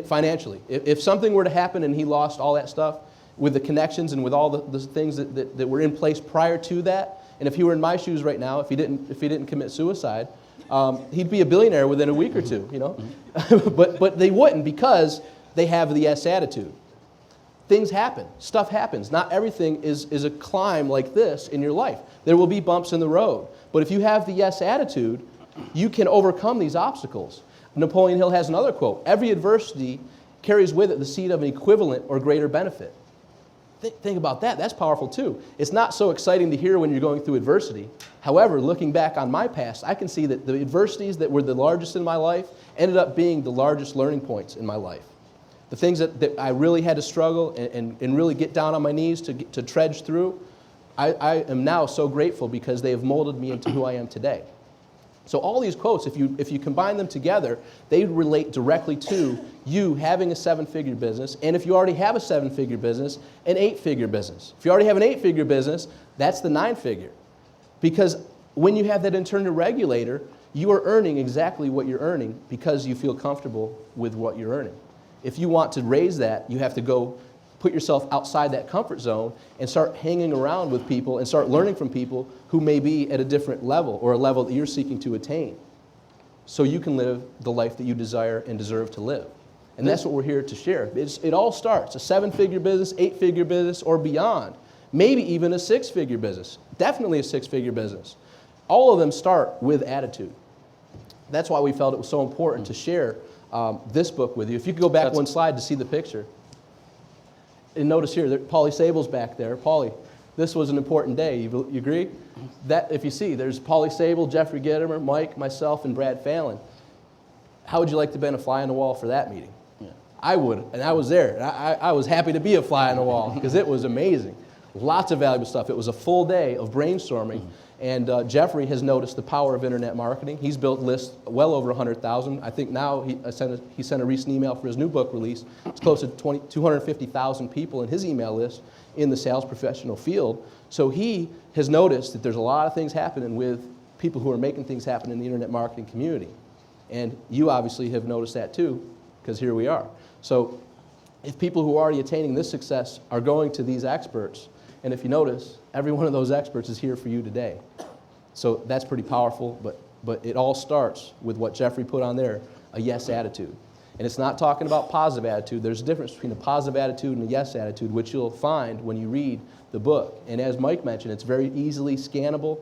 financially. If something were to happen and he lost all that stuff with the connections and with all the things that were in place prior to that, and if he were in my shoes right now, if he didn't commit suicide, he'd be a billionaire within a week or two, Mm-hmm. but they wouldn't, because they have the yes attitude. Things happen. Stuff happens. Not everything is a climb like this in your life. There will be bumps in the road. But if you have the yes attitude, you can overcome these obstacles. Napoleon Hill has another quote: "Every adversity carries with it the seed of an equivalent or greater benefit." Think about that. That's powerful too. It's not so exciting to hear when you're going through adversity. However, looking back on my past, I can see that the adversities that were the largest in my life ended up being the largest learning points in my life. The things that I really had to struggle and really get down on my knees to trudge through, I am now so grateful, because they have molded me into who I am today. So all these quotes, if you combine them together, they relate directly to you having a 7-figure business, and if you already have a 7-figure business, an 8-figure business. If you already have an 8-figure business, that's the 9-figure. Because when you have that internal regulator, you are earning exactly what you're earning because you feel comfortable with what you're earning. If you want to raise that, you have to go put yourself outside that comfort zone and start hanging around with people and start learning from people who may be at a different level, or a level that you're seeking to attain, so you can live the life that you desire and deserve to live. And that's what we're here to share. It all starts, a 7-figure business, 8-figure business, or beyond. Maybe even a 6-figure business. Definitely a 6-figure business. all of them start with attitude. That's why we felt it was so important to share this book with you. If you could go back one slide to see the picture. And notice here, Paulie Sable's back there. Paulie, this was an important day. You agree? That, if you see, there's Paulie Sable, Jeffrey Gittimer, Mike, myself, and Brad Fallon. How would you like to have been a fly on the wall for that meeting? Yeah. I would, and I was there. And I was happy to be a fly on the wall because it was amazing. Lots of valuable stuff. It was a full day of brainstorming. And Jeffrey has noticed the power of internet marketing. He's built lists well over 100,000. I think now he sent a recent email for his new book release. It's close to 250,000 people in his email list in the sales professional field. So he has noticed that there's a lot of things happening with people who are making things happen in the internet marketing community. And you obviously have noticed that too, because here we are. So if people who are already attaining this success are going to these experts, and if you notice, every one of those experts is here for you today. So that's pretty powerful, but it all starts with what Jeffrey put on there, a yes attitude. And it's not talking about positive attitude. There's a difference between a positive attitude and a yes attitude, which you'll find when you read the book. And as Mike mentioned, it's very easily scannable.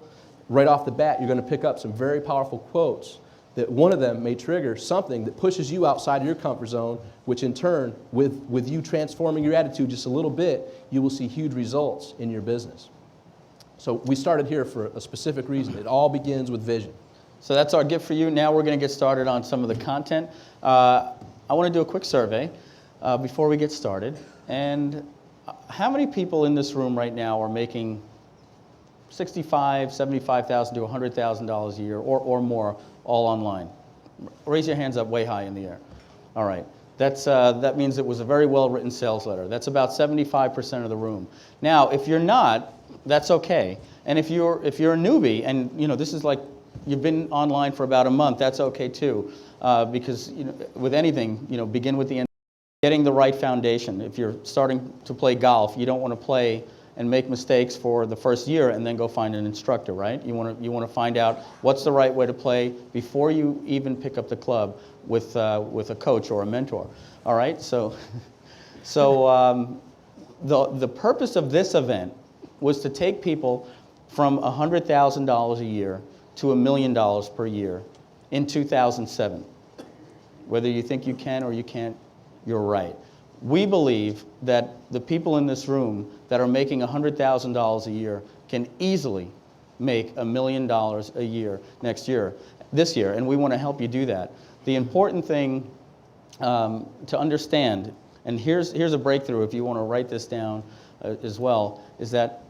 Right off the bat, you're going to pick up some very powerful quotes that one of them may trigger something that pushes you outside of your comfort zone, which in turn, with you transforming your attitude just a little bit, you will see huge results in your business. So we started here for a specific reason. It all begins with vision. So that's our gift for you. Now we're going to get started on some of the content. I want to do a quick survey before we get started. And how many people in this room right now are making $65,000, $75,000 to $100,000 a year or more, all online? Raise your hands up way high in the air. All right. That means it was a very well-written sales letter. That's about 75% of the room. Now, if you're not, that's okay. And if you're a newbie, and this is like you've been online for about a month, that's okay too, because with anything, begin with the end, getting the right foundation. If you're starting to play golf, you don't want to play and make mistakes for the first year and then go find an instructor, right? You want to find out what's the right way to play before you even pick up the club with a coach or a mentor. All right, so the purpose of this event was to take people from $100,000 a year to $1 million per year in 2007. Whether you think you can or you can't, you're right. We believe that the people in this room that are making $100,000 a year can easily make $1 million a year this year, and we want to help you do that. The important thing to understand, and here's a breakthrough if you want to write this down as well, is that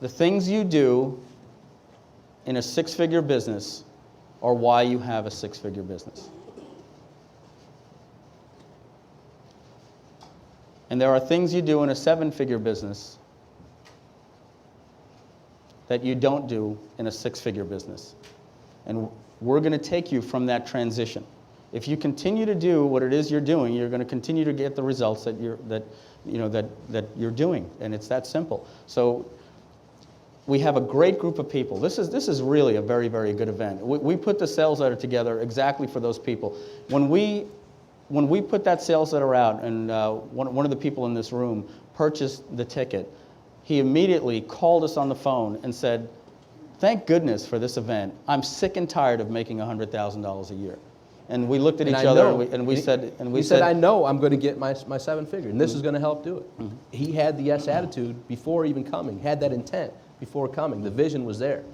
the things you do in a six-figure business are why you have a six-figure business. And there are things you do in a seven-figure business that you don't do in a six-figure business. And we're going to take you from that transition. If you continue to do what it is you're doing, you're going to continue to get the results that you're doing, and it's that simple. So we have a great group of people. This is really a very, very good event. We put the sales letter together exactly for those people. When we put that sales letter out, and one of the people in this room purchased the ticket, he immediately called us on the phone and said, "Thank goodness for this event. I'm sick and tired of making $100,000 a year." And we looked at each other and we said, "I know I'm going to get my seven figure, and this is going to help do it." Mm-hmm. He had the yes attitude before even coming. Had that intent before coming. The vision was there.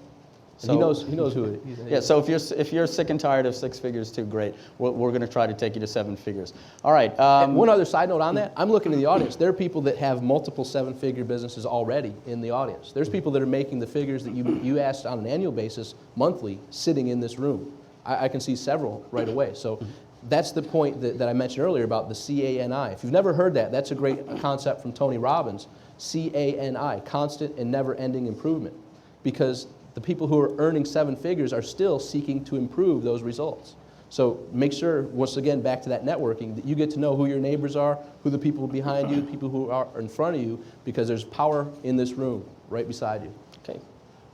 So, he knows who it is. Yeah, so if you're sick and tired of six figures too, great. We're going to try to take you to seven figures. All right. One other side note on that, I'm looking in the audience. There are people that have multiple seven-figure businesses already in the audience. There's people that are making the figures that you asked on an annual basis, monthly, sitting in this room. I can see several right away. So that's the point that I mentioned earlier about the CANI. If you've never heard that, that's a great concept from Tony Robbins. CANI, constant and never-ending improvement. Because the people who are earning seven figures are still seeking to improve those results. So make sure, once again, back to that networking, that you get to know who your neighbors are, who the people behind you, people who are in front of you, because there's power in this room right beside you. Okay.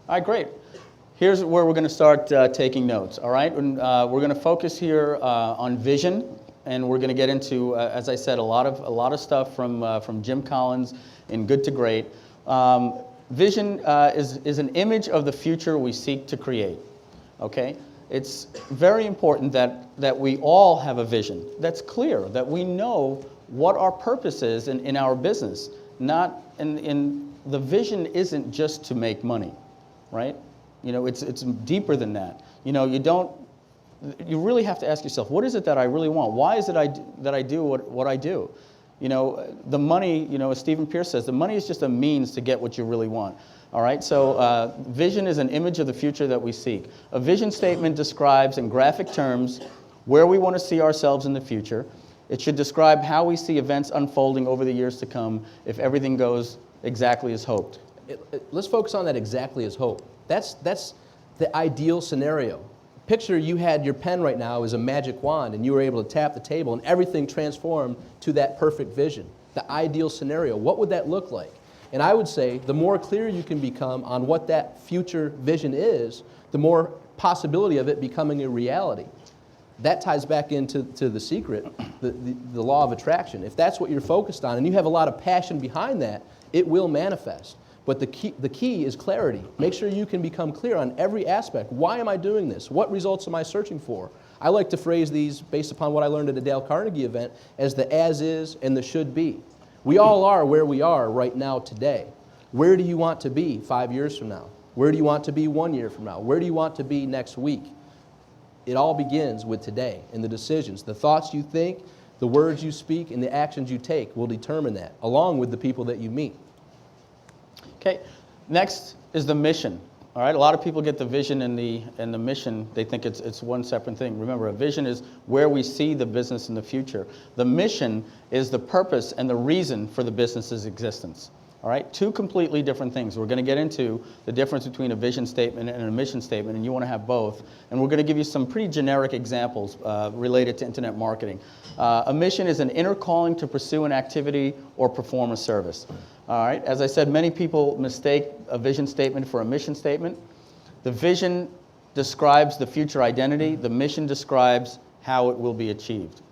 All right, great. Here's where we're going to start taking notes, all right? And, we're going to focus here on vision, and we're going to get into, as I said, a lot of stuff from Jim Collins in Good to Great. Vision is an image of the future we seek to create, okay? It's very important that we all have a vision that's clear, that we know what our purpose is in our business. The vision isn't just to make money, right? You know, it's deeper than that. You know, you really have to ask yourself, what is it that I really want? Why is it that I do what I do? You know, the money, you know, as Stephen Pierce says, the money is just a means to get what you really want. All right, so vision is an image of the future that we seek. A vision statement describes in graphic terms where we want to see ourselves in the future. It should describe how we see events unfolding over the years to come if everything goes exactly as hoped. Let's focus on that exactly as hope. That's the ideal scenario. Picture you had your pen right now as a magic wand and you were able to tap the table and everything transformed to that perfect vision. The ideal scenario. What would that look like? And I would say the more clear you can become on what that future vision is, the more possibility of it becoming a reality. That ties back into the secret, the law of attraction. If that's what you're focused on and you have a lot of passion behind that, it will manifest. But the key is clarity. Make sure you can become clear on every aspect. Why am I doing this? What results am I searching for? I like to phrase these based upon what I learned at the Dale Carnegie event as the as is and the should be. We all are where we are right now today. Where do you want to be 5 years from now? Where do you want to be 1 year from now? Where do you want to be next week? It all begins with today and the decisions. The thoughts you think, the words you speak, and the actions you take will determine that, along with the people that you meet. Okay, next is the mission. All right, a lot of people get the vision and the mission. They think it's one separate thing. Remember, a vision is where we see the business in the future. The mission is the purpose and the reason for the business's existence. All right, two completely different things. We're going to get into the difference between a vision statement and a mission statement, and you want to have both. And we're going to give you some pretty generic examples related to internet marketing. A mission is an inner calling to pursue an activity or perform a service. All right, as I said, many people mistake a vision statement for a mission statement. The vision describes the future identity. The mission describes how it will be achieved.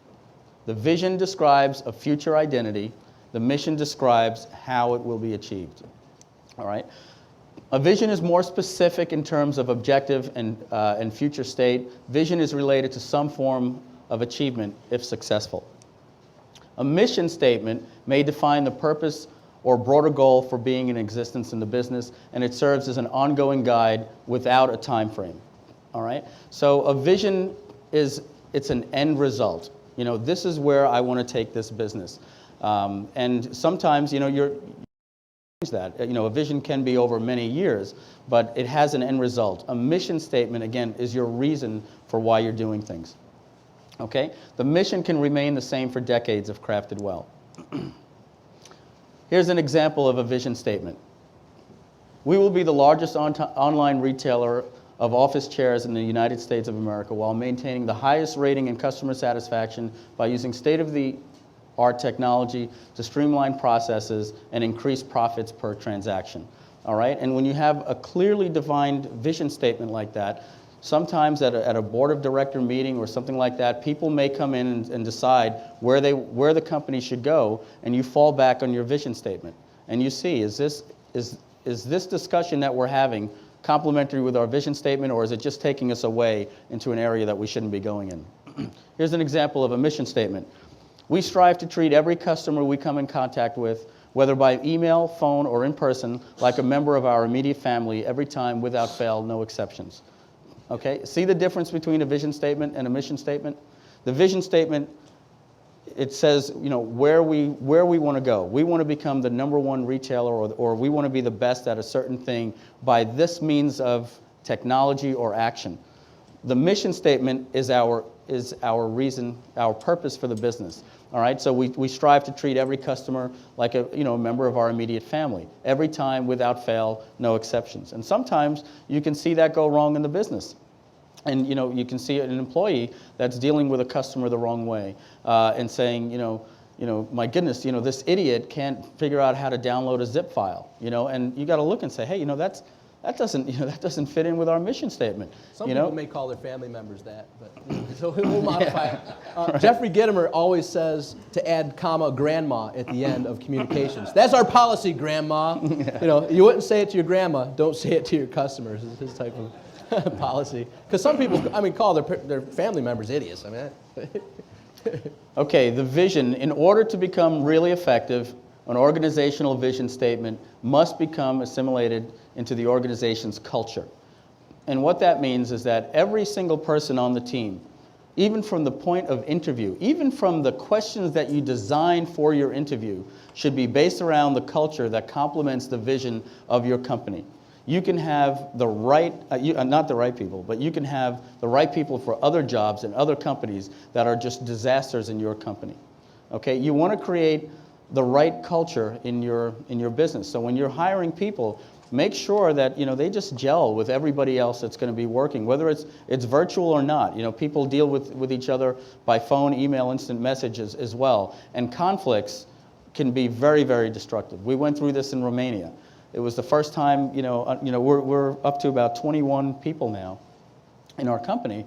The vision describes a future identity. The mission describes how it will be achieved. All right. A vision is more specific in terms of objective and future state. Vision is related to some form of achievement if successful. A mission statement may define the purpose or broader goal for being in existence in the business, and it serves as an ongoing guide without a time frame. All right. So a vision it's an end result. You know, this is where I want to take this business. And sometimes, you know, a vision can be over many years, but it has an end result. A mission statement, again, is your reason for why you're doing things. Okay? The mission can remain the same for decades if crafted well. Here's an example of a vision statement. We will be the largest online retailer of office chairs in the United States of America while maintaining the highest rating in customer satisfaction by using state-of-the-art technology to streamline processes and increase profits per transaction. All right? And when you have a clearly defined vision statement like that, sometimes at a board of director meeting or something like that, people may come in and decide where the company should go, and you fall back on your vision statement. And you see, is this discussion that we're having complementary with our vision statement, or is it just taking us away into an area that we shouldn't be going in? Here's an example of a mission statement. We strive to treat every customer we come in contact with, whether by email, phone, or in person, like a member of our immediate family every time without fail, no exceptions. Okay, see the difference between a vision statement and a mission statement? The vision statement, it says, you know, where we want to go. We want to become the #1 retailer, or we want to be the best at a certain thing by this means of technology or action. The mission statement is our reason, our purpose for the business. All right, so we strive to treat every customer like a member of our immediate family. Every time, without fail, no exceptions. And sometimes you can see that go wrong in the business. And you can see an employee that's dealing with a customer the wrong way and saying, my goodness, this idiot can't figure out how to download a zip file. And you got to look and say, hey, that doesn't, that doesn't fit in with our mission statement. Some you people know? may call their family members that, but so we'll modify it. Jeffrey Gittimer always says to add comma grandma at the end of communications. That's our policy, grandma. You wouldn't say it to your grandma. Don't say it to your customers. Is his type of policy. Because some people, call their family members idiots. Okay, the vision. In order to become really effective, an organizational vision statement must become assimilated into the organization's culture. And what that means is that every single person on the team, even from the point of interview, even from the questions that you design for your interview, should be based around the culture that complements the vision of your company. You can have the right, not the right people, but you can have the right people for other jobs and other companies that are just disasters in your company. Okay, you want to create the right culture in your business. So when you're hiring people, make sure that they just gel with everybody else that's going to be working, whether it's virtual or not. People deal with each other by phone, email, instant messages as well, and conflicts can be very, very destructive. We went through this in Romania. It was the first time. We're up to about 21 people now in our company,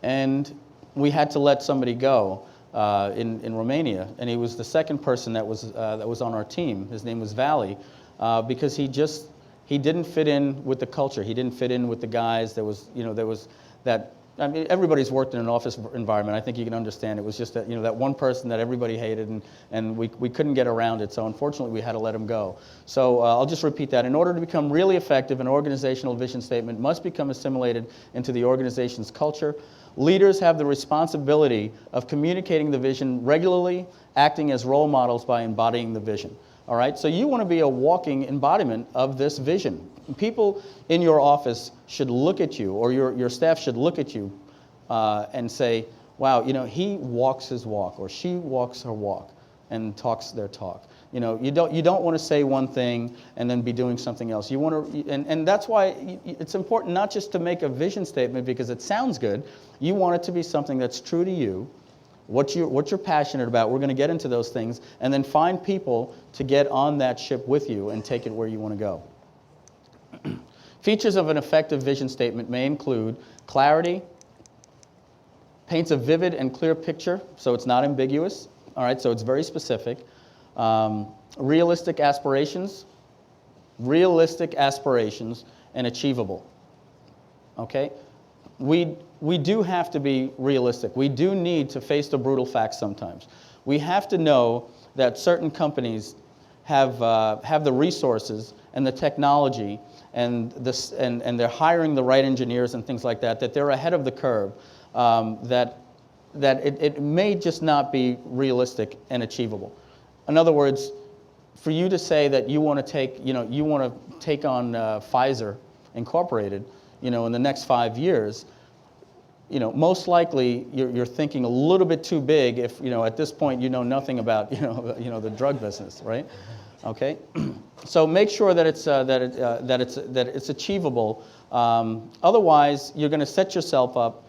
and we had to let somebody go in Romania, and he was the second person that was on our team. His name was Valley, because he didn't fit in with the culture. He didn't fit in with the guys. Everybody's worked in an office environment. I think you can understand. It was just that that one person that everybody hated, and we couldn't get around it. So unfortunately, we had to let him go. So I'll just repeat that. In order to become really effective, an organizational vision statement must become assimilated into the organization's culture. Leaders have the responsibility of communicating the vision regularly, acting as role models by embodying the vision. All right, so you want to be a walking embodiment of this vision. People in your office should look at you, or your staff should look at you and say, wow, he walks his walk, or she walks her walk and talks their talk. You don't want to say one thing and then be doing something else. You want to, and that's why it's important not just to make a vision statement because it sounds good. You want it to be something that's true to you, what you're passionate about. We're going to get into those things, and then find people to get on that ship with you and take it where you want to go. Features of an effective vision statement may include clarity, paints a vivid and clear picture, so it's not ambiguous. All right, so it's very specific. Realistic aspirations, and achievable. Okay, we do have to be realistic. We do need to face the brutal facts sometimes. We have to know that certain companies have the resources and the technology and they're hiring the right engineers and things like that, that they're ahead of the curve, that it may just not be realistic and achievable. In other words, for you to say that you want to take on Pfizer Incorporated, in the next 5 years, most likely you're thinking a little bit too big if, at this point you know nothing about, the drug business, right? Okay, so make sure that it's achievable. Otherwise, you're going to set yourself up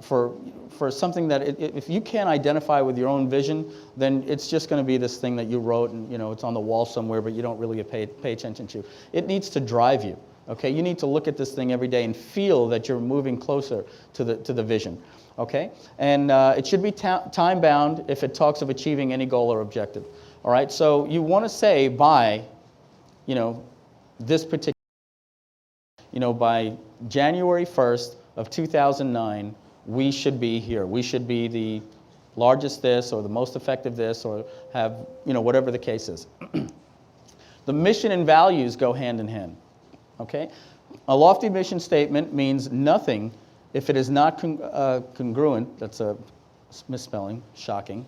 for something that if you can't identify with your own vision, then it's just going to be this thing that you wrote and it's on the wall somewhere, but you don't really pay attention to. It needs to drive you. Okay, you need to look at this thing every day and feel that you're moving closer to the vision. Okay, and it should be time bound if it talks of achieving any goal or objective. All right, so you want to say by, this particular, by January 1st of 2009, we should be here. We should be the largest this or the most effective this or have, whatever the case is. The mission and values go hand in hand. Okay, a lofty mission statement means nothing if it is not congruent. That's a misspelling, shocking.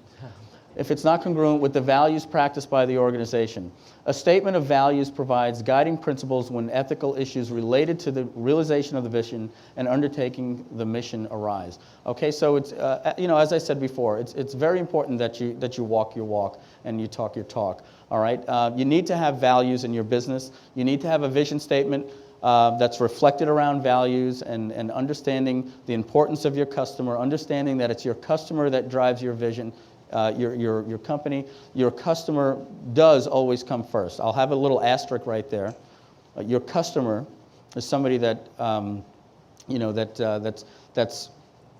If it's not congruent with the values practiced by the organization. A statement of values provides guiding principles when ethical issues related to the realization of the vision and undertaking the mission arise. Okay, so it's as I said before, it's very important that you walk your walk and you talk your talk. All right, you need to have values in your business. You need to have a vision statement that's reflected around values and understanding the importance of your customer, understanding that it's your customer that drives your vision. Your company, your customer does always come first. I'll have a little asterisk right there. Your customer is somebody that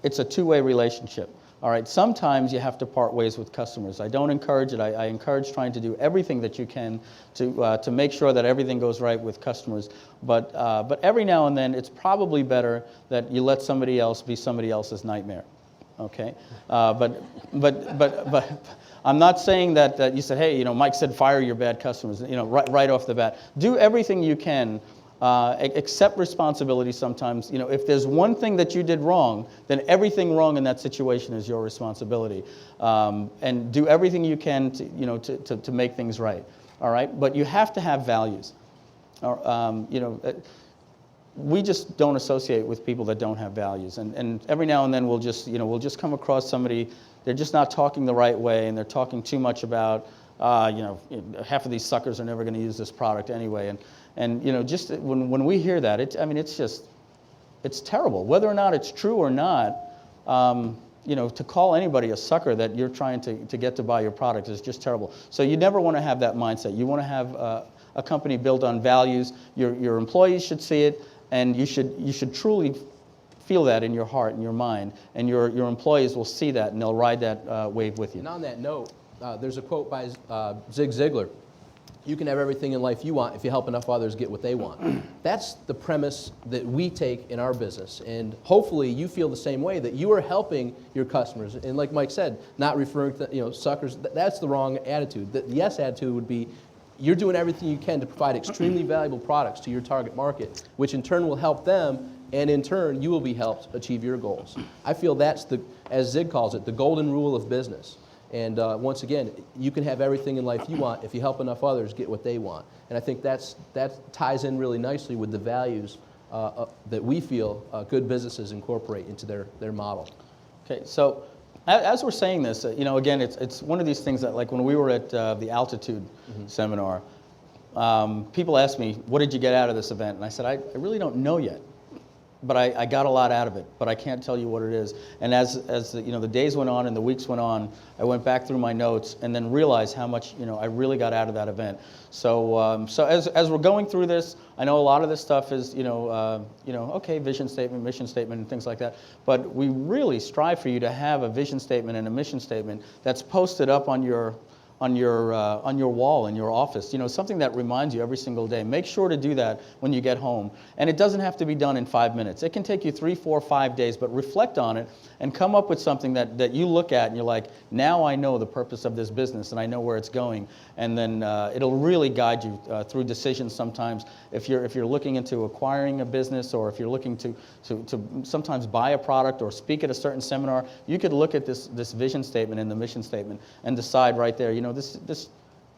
it's a two-way relationship. All right, sometimes you have to part ways with customers. I don't encourage it. I encourage trying to do everything that you can to make sure that everything goes right with customers. But every now and then, it's probably better that you let somebody else be somebody else's nightmare. Okay, but I'm not saying that you said, hey, Mike said fire your bad customers. Right off the bat, do everything you can. Accept responsibility sometimes. If there's one thing that you did wrong, then everything wrong in that situation is your responsibility. And do everything you can to make things right. All right? But you have to have values. We just don't associate with people that don't have values. And every now and then we'll just come across somebody, they're just not talking the right way, and they're talking too much about, half of these suckers are never going to use this product anyway. And just when we hear that, it's terrible. Whether or not it's true or not, to call anybody a sucker that you're trying to get to buy your product is just terrible. So you never want to have that mindset. You want to have a company built on values. Your employees should see it, and you should truly feel that in your heart and your mind, and your employees will see that, and they'll ride that wave with you. And on that note, there's a quote by Zig Ziglar. You can have everything in life you want if you help enough others get what they want. That's the premise that we take in our business. And hopefully you feel the same way, that you are helping your customers. And like Mike said, not referring to suckers, that's the wrong attitude. The yes attitude would be, you're doing everything you can to provide extremely valuable products to your target market, which in turn will help them, and in turn you will be helped achieve your goals. I feel that's as Zig calls it, the golden rule of business. And once again, you can have everything in life you want if you help enough others get what they want. And I think that ties in really nicely with the values that we feel good businesses incorporate into their model. Okay, so as we're saying this, again, it's one of these things that, like when we were at the Altitude seminar, people asked me, what did you get out of this event? And I said, I really don't know yet. But I got a lot out of it, but I can't tell you what it is. And as the days went on and the weeks went on, I went back through my notes and then realized how much I really got out of that event. So so as we're going through this, I know a lot of this stuff is okay, vision statement, mission statement, and things like that. But we really strive for you to have a vision statement and a mission statement that's posted up on your wall in your office, something that reminds you every single day. Make sure to do that when you get home. And it doesn't have to be done in 5 minutes. It can take you 3, 4, 5 days, but reflect on it and come up with something that you look at and you're like, now I know the purpose of this business and I know where it's going. And then it'll really guide you through decisions sometimes. If you're looking into acquiring a business, or if you're looking to sometimes buy a product or speak at a certain seminar, you could look at this vision statement and the mission statement and decide right there,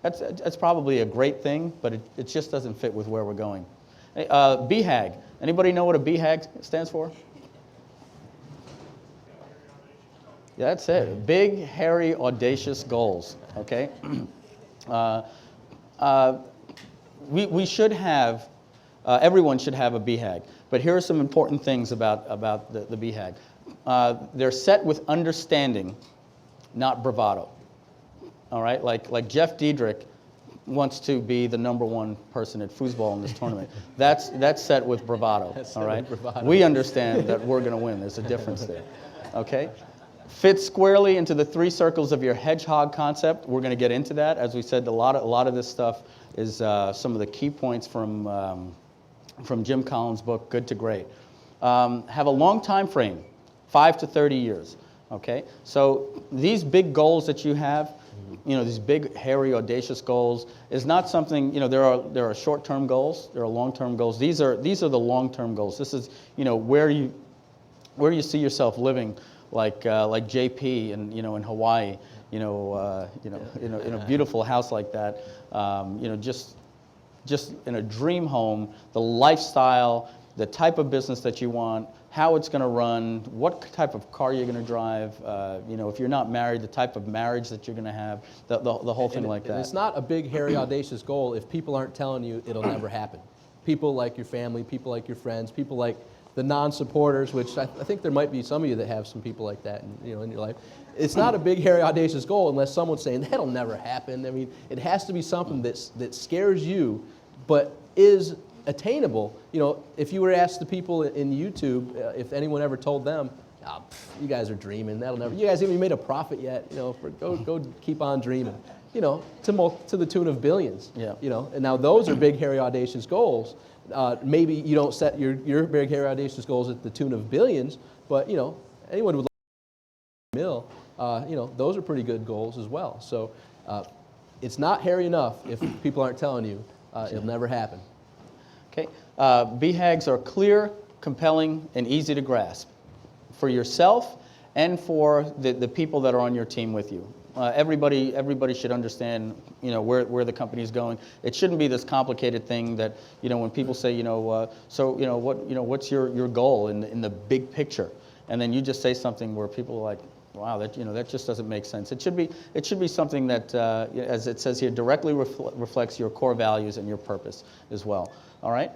that's probably a great thing, but it just doesn't fit with where we're going. Hey, BHAG. Anybody know what a BHAG stands for? Yeah, that's it. Big, hairy, audacious goals. Okay. We should have. Everyone should have a BHAG. But here are some important things about the BHAG. They're set with understanding, not bravado. All right, like Jeff Diedrich wants to be the #1 person at foosball in this tournament. That's set with bravado. All right, we understand that we're going to win. There's a difference there. Okay, fits squarely into the 3 circles of your hedgehog concept. We're going to get into that. As we said, a lot of this stuff is some of the key points from Jim Collins' book, Good to Great. Have a long time frame, 5 to 30 years. Okay, so these big goals that you have, these big, hairy, audacious goals, is not something. There are short-term goals, there are long-term goals. These are the long-term goals. This is where you see yourself living, like JP in Hawaii, in a beautiful house like that, just in a dream home, the lifestyle, the type of business that you want, how it's going to run, what type of car you're going to drive, if you're not married, the type of marriage that you're going to have, the whole thing like that. And it's not a big, hairy, audacious goal if people aren't telling you it'll never happen. People like your family, people like your friends, people like the non-supporters, which I think there might be some of you that have some people like that in your life. It's not a big, hairy, audacious goal unless someone's saying, that'll never happen. I mean, it has to be something that scares you, but is attainable. You know, if you were to ask the people in YouTube, if anyone ever told them, you guys are dreaming, that'll never, you guys haven't even made a profit yet, you know, go keep on dreaming, you know, to the tune of billions. Yeah. You know, and now those are big, hairy, audacious goals. Maybe you don't set your big, hairy, audacious goals at the tune of billions, but, you know, anyone would mill, you know, those are pretty good goals as well. So it's not hairy enough if people aren't telling you, it'll never happen. Okay. BHAGs are clear, compelling, and easy to grasp for yourself and for the people that are on your team with you. Everybody should understand, you know, where the company is going. It shouldn't be this complicated thing that, you know, when people say, you know, so you know what's your goal in the big picture, and then you just say something where people are like, wow, that just doesn't make sense. It should be something that, as it says here, directly reflects your core values and your purpose as well. All right,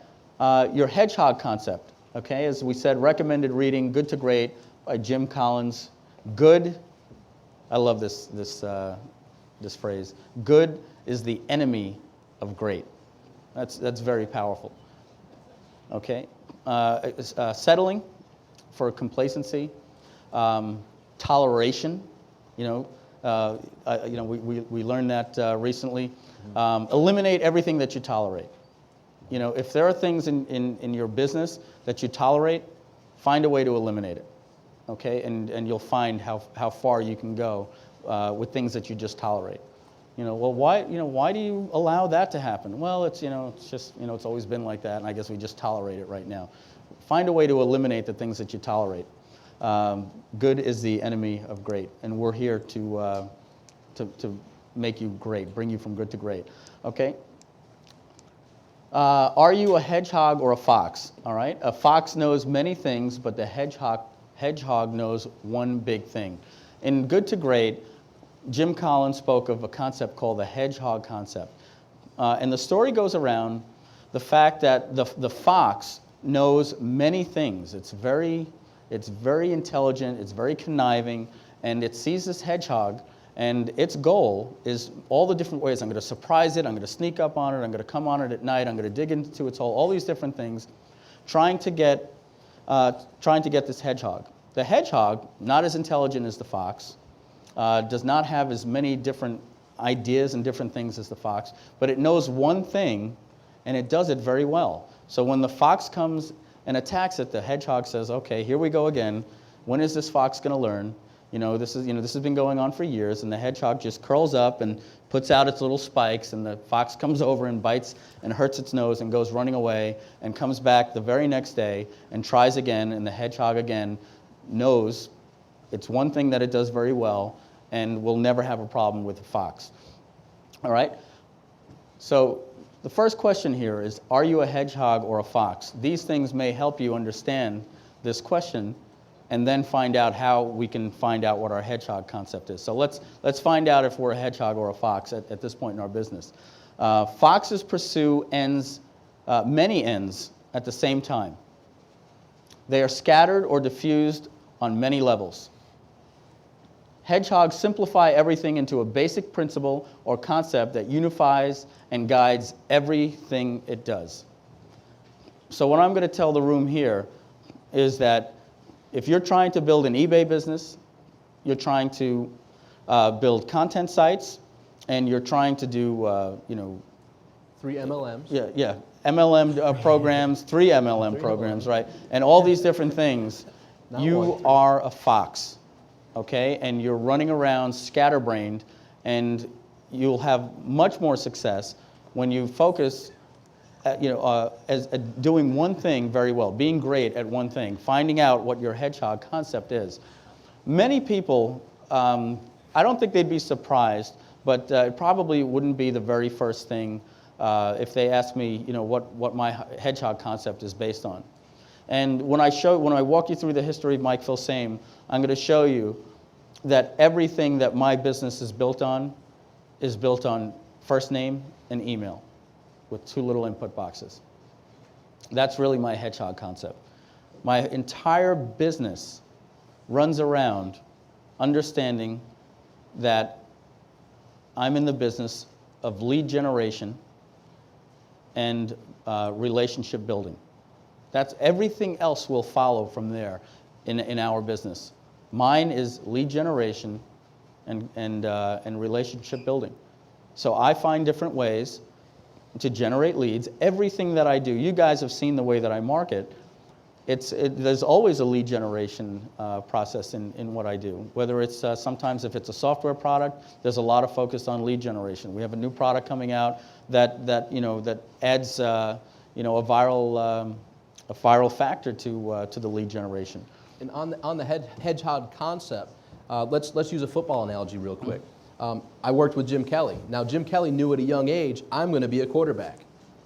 your Hedgehog concept. Okay, as we said, recommended reading, Good to Great by Jim Collins. Good, I love this phrase. Good is the enemy of great. That's very powerful. Okay, settling for complacency. Toleration, we learned that recently. Eliminate everything that you tolerate. You know, if there are things in your business that you tolerate, find a way to eliminate it. Okay, and you'll find how far you can go with things that you just tolerate. You know, well, why do you allow that to happen? Well, it's just it's always been like that, and I guess we just tolerate it right now. Find a way to eliminate the things that you tolerate. Good is the enemy of great, and we're here to make you great, bring you from good to great. Okay. Are you a hedgehog or a fox? All right. A fox knows many things, but the hedgehog knows one big thing. In Good to Great, Jim Collins spoke of a concept called the hedgehog concept, and the story goes around the fact that the fox knows many things. It's very intelligent, it's very conniving, and it sees this hedgehog, and its goal is all the different ways. I'm going to surprise it, I'm going to sneak up on it, I'm going to come on it at night, I'm going to dig into its hole, all these different things, trying to get this hedgehog. The hedgehog, not as intelligent as the fox, does not have as many different ideas and different things as the fox, but it knows one thing, and it does it very well. So when the fox comes and attacks it, the hedgehog says, okay, here we go again. When is this fox going to learn? This has been going on for years, and the hedgehog just curls up and puts out its little spikes, and the fox comes over and bites and hurts its nose and goes running away and comes back the very next day and tries again, and the hedgehog again knows it's one thing that it does very well and will never have a problem with the fox. All right? So the first question here is, are you a hedgehog or a fox? These things may help you understand this question and then find out how we can find out what our hedgehog concept is. So let's find out if we're a hedgehog or a fox at this point in our business. Foxes pursue many ends at the same time. They are scattered or diffused on many levels. Hedgehogs simplify everything into a basic principle or concept that unifies and guides everything it does. So what I'm going to tell the room here is that if you're trying to build an eBay business, you're trying to build content sites, and you're trying to do, 3 MLMs. Yeah, MLM programs, 3 MLM programs, right? And all these different things. You are a fox, okay? And you're running around scatterbrained, and you'll have much more success when you focus as doing one thing very well, being great at one thing, finding out what your hedgehog concept is. Many people, I don't think they'd be surprised, but it probably wouldn't be the very first thing if they asked me, what my hedgehog concept is based on. And when I walk you through the history of Mike Filsaime, I'm going to show you that everything that my business is built on first name and email, with 2 little input boxes. That's really my hedgehog concept. My entire business runs around understanding that I'm in the business of lead generation, and relationship building. That's everything else will follow from there in our business. Mine is lead generation and relationship building. So I find different ways to generate leads. Everything that I do, you guys have seen the way that I market. There's always a lead generation process in what I do. Whether it's sometimes if it's a software product, there's a lot of focus on lead generation. We have a new product coming out that adds a viral factor to the lead generation. And on the hedgehog concept, let's use a football analogy real quick. I worked with Jim Kelly. Now, Jim Kelly knew at a young age, I'm going to be a quarterback.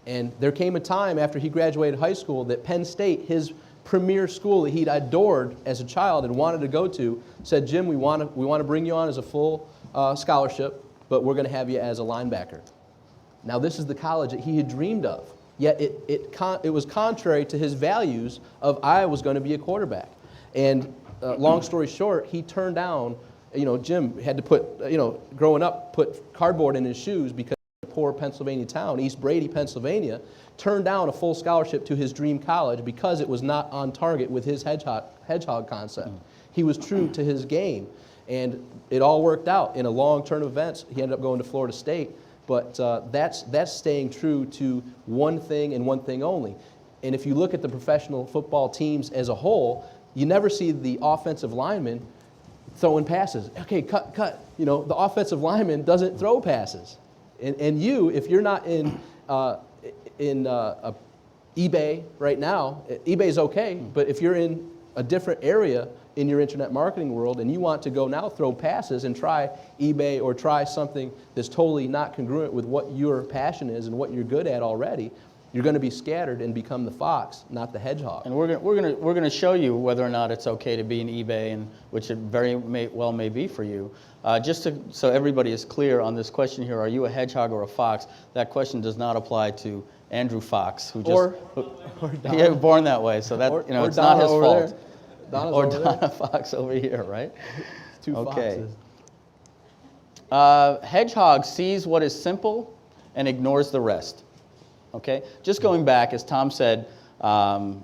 And there came a time after he graduated high school that Penn State, his premier school that he'd adored as a child and wanted to go to, said, Jim, we want to bring you on as a full scholarship, but we're going to have you as a linebacker. Now, this is the college that he had dreamed of. Yet it was contrary to his values of I was going to be a quarterback. And long story short, he turned down, Jim had to put, growing up, put cardboard in his shoes because a poor Pennsylvania town, East Brady, Pennsylvania, turned down a full scholarship to his dream college because it was not on target with his hedgehog concept. He was true to his game, and it all worked out. In a long turn of events, he ended up going to Florida State, but that's staying true to one thing and one thing only. And if you look at the professional football teams as a whole, you never see the offensive lineman throwing passes. Okay, cut. The offensive lineman doesn't throw passes. And you, if you're not in eBay right now, eBay's okay, but if you're in a different area in your internet marketing world and you want to go now throw passes and try eBay or try something that's totally not congruent with what your passion is and what you're good at already, you're going to be scattered and become the fox, not the hedgehog. And we're going to show you whether or not it's okay to be in eBay, and which it very well may be for you. So everybody is clear on this question here: are you a hedgehog or a fox? That question does not apply to Andrew Fox, who just yeah, born that way. So that it's not his fault. Or Donna Fox over here, right? Two okay. Foxes. Hedgehog sees what is simple and ignores the rest. Okay, just going back, as Tom said, in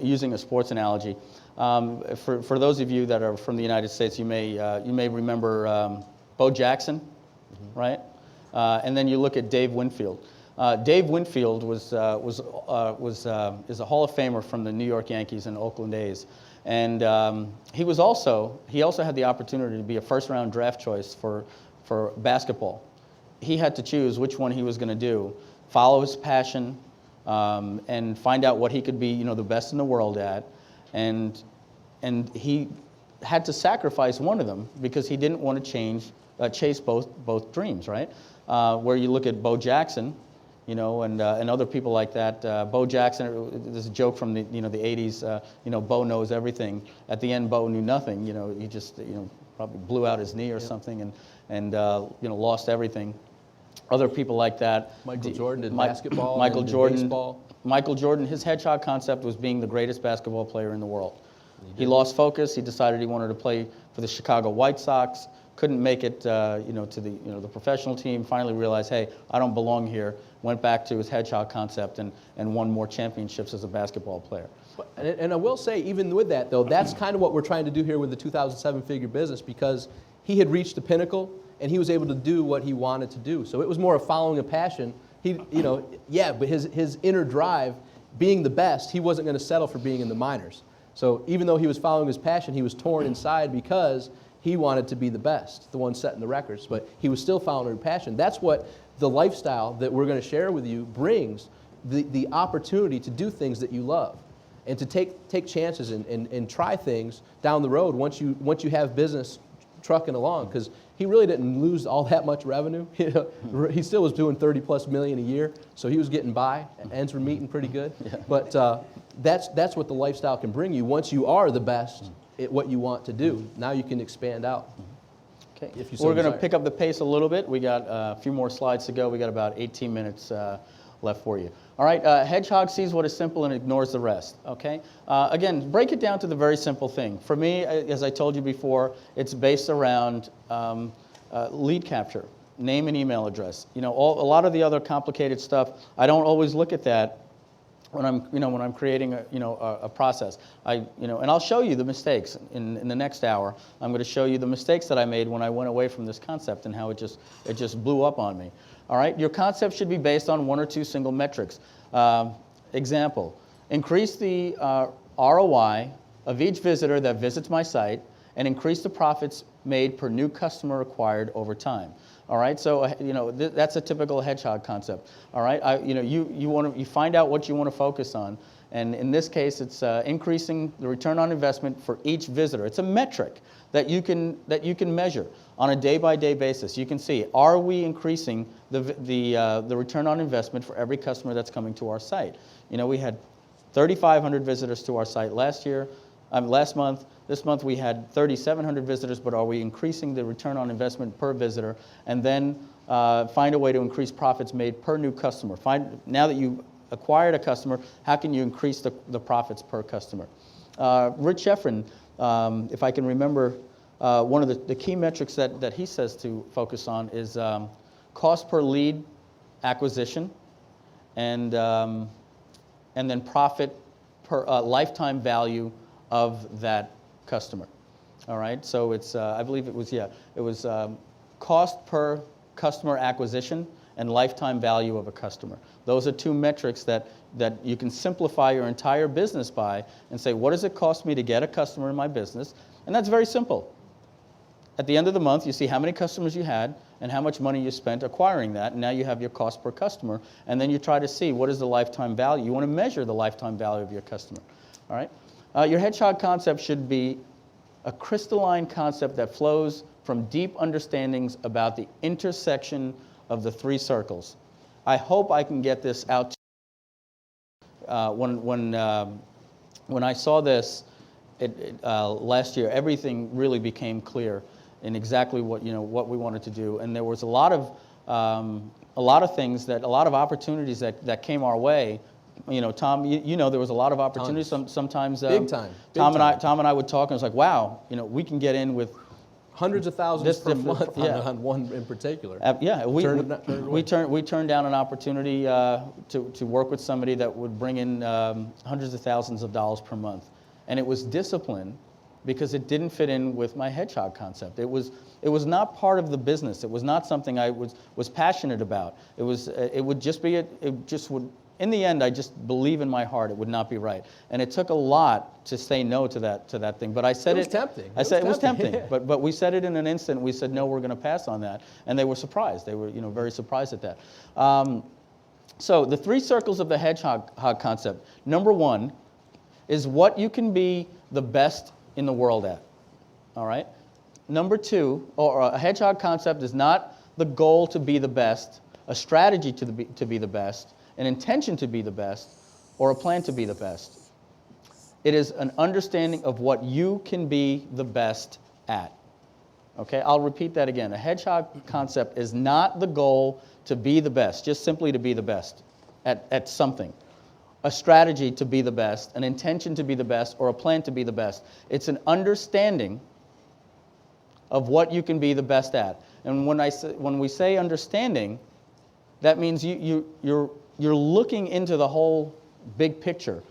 using a sports analogy, for those of you that are from the United States, you may remember Bo Jackson, right? And then you look at Dave Winfield. Dave Winfield is a Hall of Famer from the New York Yankees and Oakland A's, and he also had the opportunity to be a first-round draft choice for basketball. He had to choose which one he was going to do. Follow his passion, and find out what he could be, the best in the world at, and he had to sacrifice one of them because he didn't want to chase both dreams, right? Where you look at Bo Jackson, and other people like that. Bo Jackson, there's a joke from the 80s. Bo knows everything. At the end, Bo knew nothing. He just probably blew out his knee or something, and lost everything. Other people like that. Michael Jordan did basketball. Michael and Jordan. Baseball. Michael Jordan. His hedgehog concept was being the greatest basketball player in the world. He lost focus. He decided he wanted to play for the Chicago White Sox. Couldn't make it, to the professional team. Finally realized, hey, I don't belong here. Went back to his hedgehog concept and won more championships as a basketball player. And I will say, even with that, though, that's kind of what we're trying to do here with the 2007 figure business, because he had reached the pinnacle and he was able to do what he wanted to do. So it was more of following a passion. But his inner drive, being the best, he wasn't going to settle for being in the minors. So even though he was following his passion, he was torn inside because he wanted to be the best, the one setting the records. But he was still following his passion. That's what the lifestyle that we're going to share with you brings, the opportunity to do things that you love and to take chances and try things down the road once you have business trucking along, because he really didn't lose all that much revenue. He still was doing $30+ million a year, so he was getting by. Ends were meeting pretty good. Yeah. But that's what the lifestyle can bring you once you are the best at what you want to do. Now you can expand out. Okay. We're going to pick up the pace a little bit. We got a few more slides to go. We got about 18 minutes left for you. All right, hedgehog sees what is simple and ignores the rest, okay? Again, break it down to the very simple thing. For me, as I told you before, it's based around lead capture. name and email address. A lot of the other complicated stuff, I don't always look at that when I'm creating a process. And I'll show you the mistakes in the next hour. I'm going to show you the mistakes that I made when I went away from this concept and how it just blew up on me. All right, your concept should be based on one or two single metrics. Example: increase the ROI of each visitor that visits my site, and increase the profits made per new customer acquired over time. All right, so that's a typical Hedgehog concept. All right, you find out what you want to focus on, and in this case, it's increasing the return on investment for each visitor. It's a metric that you can measure on a day-by-day basis. You can see, are we increasing the return on investment for every customer that's coming to our site? We had 3,500 visitors to our site last month. This month we had 3,700 visitors, but are we increasing the return on investment per visitor? And then find a way to increase profits made per new customer. Now that you acquired a customer, how can you increase the profits per customer? Rich Sheffrin, if I can remember, one of the key metrics that he says to focus on is cost per lead acquisition, and then profit per lifetime value of that customer. All right, so it's I believe it was cost per customer acquisition and lifetime value of a customer. Those are two metrics that you can simplify your entire business by and say, what does it cost me to get a customer in my business? And that's very simple. At the end of the month, you see how many customers you had and how much money you spent acquiring that, and now you have your cost per customer, and then you try to see what is the lifetime value. You want to measure the lifetime value of your customer. All right? Your Hedgehog concept should be a crystalline concept that flows from deep understandings about the intersection of the three circles. I hope I can get this out to when I saw this last year, everything really became clear in exactly what we wanted to do, and there was a lot of things a lot of opportunities that came our way. Tom, there was a lot of opportunities. Sometimes big time. Tom and I would talk, and it's like, wow, we can get in with hundreds of thousands per month on one in particular. We turned down an opportunity to work with somebody that would bring in hundreds of thousands of dollars per month, and it was discipline because it didn't fit in with my Hedgehog concept. It was not part of the business. It was not something I was passionate about. In the end, I just believe in my heart it would not be right, and it took a lot to say no to that thing. But I said it was tempting. It was tempting, but we said it in an instant. We said no, we're going to pass on that, and they were surprised. They were very surprised at that. So the three circles of the Hedgehog concept. Number one is what you can be the best in the world at. All right. Number two, or a Hedgehog concept is not the goal to be the best, a strategy to be the best, an intention to be the best, or a plan to be the best. It is an understanding of what you can be the best at. Okay, I'll repeat that again. A Hedgehog concept is not the goal to be the best, just simply to be the best at something. A strategy to be the best, an intention to be the best, or a plan to be the best. It's an understanding of what you can be the best at. And when we say understanding, that means you're looking into the whole big picture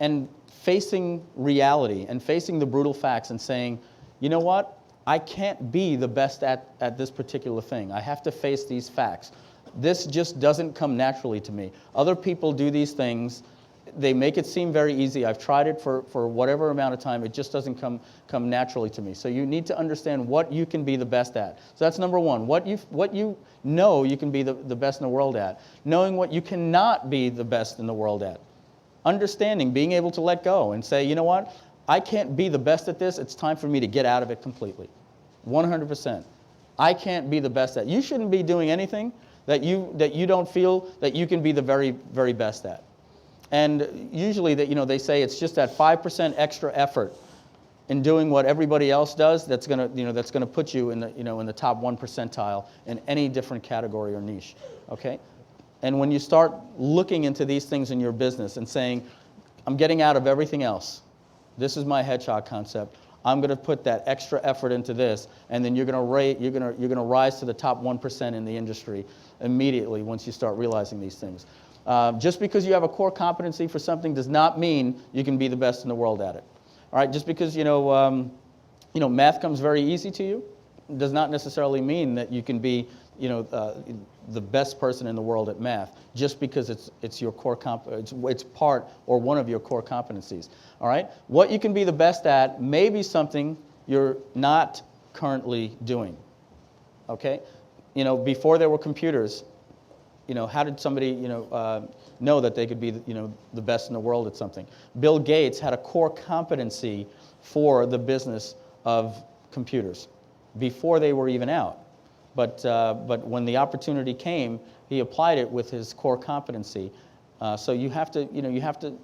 and facing reality and facing the brutal facts and saying, you know what? I can't be the best at this particular thing. I have to face these facts. This just doesn't come naturally to me. Other people do these things. They make it seem very easy. I've tried it for whatever amount of time. It just doesn't come naturally to me. So you need to understand what you can be the best at. So that's number one. What you know you can be the best in the world at. Knowing what you cannot be the best in the world at. Understanding, being able to let go and say, you know what? I can't be the best at this. It's time for me to get out of it completely. 100%. I can't be the best at. You shouldn't be doing anything that you don't feel that you can be the very, very best at. And usually they say it's just that 5% extra effort in doing what everybody else does that's going to put you in the top 1 percentile in any different category or niche. Okay? And when you start looking into these things in your business and saying, I'm getting out of everything else. This is my Hedgehog concept. I'm going to put that extra effort into this, and then you're going to rise to the top 1% in the industry immediately once you start realizing these things. Just because you have a core competency for something does not mean you can be the best in the world at it. All right, just because math comes very easy to you does not necessarily mean that you can be the best person in the world at math, just because it's your core it's part or one of your core competencies. All right, what you can be the best at may be something you're not currently doing. Okay, before there were computers, how did somebody know that they could be the best in the world at something? Bill Gates had a core competency for the business of computers before they were even out. But when the opportunity came, he applied it with his core competency. So you have to.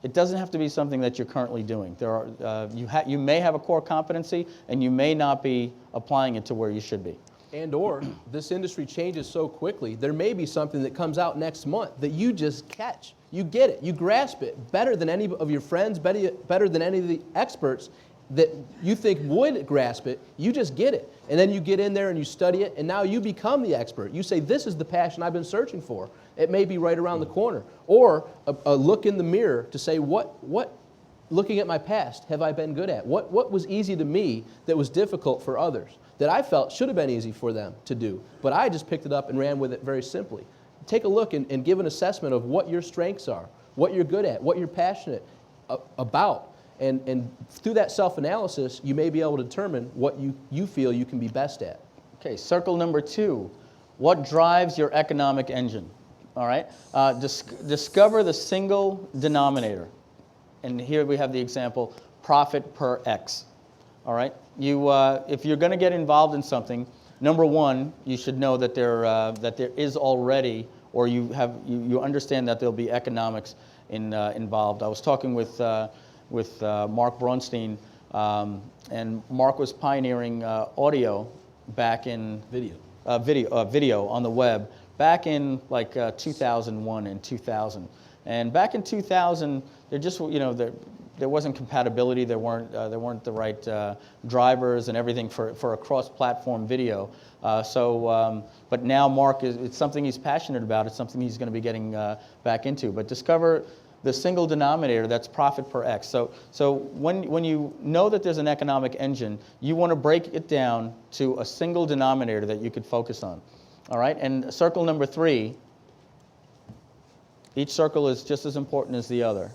It doesn't have to be something that you're currently doing. You may have a core competency, and you may not be applying it to where you should be. And/or this industry changes so quickly, there may be something that comes out next month that you just catch. You get it. You grasp it better than any of your friends, better than any of the experts that you think would grasp it. You just get it. And then you get in there and you study it, and now you become the expert. You say, this is the passion I've been searching for. It may be right around the corner. Or a look in the mirror to say, what looking at my past, have I been good at? What was easy to me that was difficult for others, that I felt should have been easy for them to do? But I just picked it up and ran with it very simply. Take a look and give an assessment of what your strengths are, what you're good at, what you're passionate about. And through that self-analysis, you may be able to determine what you feel you can be best at. Okay, circle number 2. What drives your economic engine? All right, discover the single denominator. And here we have the example, profit per X. All right, if you're going to get involved in something, number 1, you should know that there is already, or you understand that there'll be economics involved. I was talking with Mark Bronstein, and Mark was pioneering audio back in video on the web back in like 2001 and 2000. And back in 2000, there wasn't compatibility. There weren't the right drivers and everything for a cross-platform video. But now Mark it's something he's passionate about. It's something he's going to be getting back into. But discover the single denominator, that's profit per X. So when you know that there's an economic engine, you want to break it down to a single denominator that you could focus on. All right, and circle number 3, each circle is just as important as the other.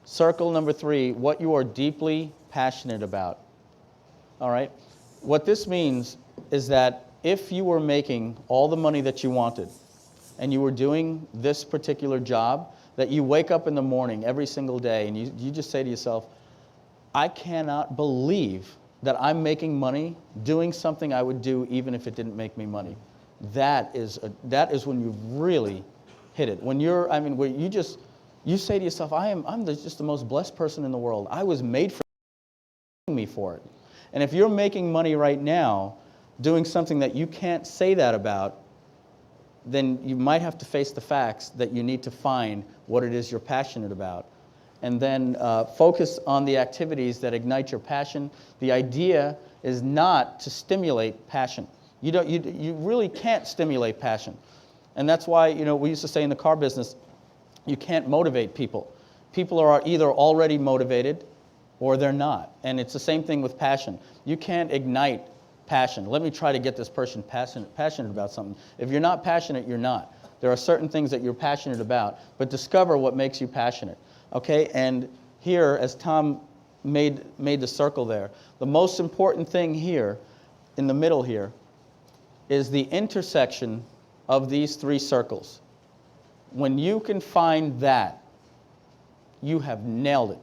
Circle number 3, what you are deeply passionate about. All right, what this means is that if you were making all the money that you wanted and you were doing this particular job, that you wake up in the morning every single day and you just say to yourself, I cannot believe that I'm making money doing something I would do even if it didn't make me money. That is when you've really hit it. When you say to yourself, I'm just the most blessed person in the world. I was made for me for it. And if you're making money right now doing something that you can't say that about, then you might have to face the facts that you need to find what it is you're passionate about. And then focus on the activities that ignite your passion. The idea is not to stimulate passion. You really can't stimulate passion. And that's why, we used to say in the car business, you can't motivate people. People are either already motivated or they're not. And it's the same thing with passion. You can't ignite passion. Let me try to get this person passionate about something. If you're not passionate, you're not. There are certain things that you're passionate about, but discover what makes you passionate. Okay, and here, as Tom made the circle there, the most important thing here, in the middle here, is the intersection of these 3 circles. When you can find that, you have nailed it.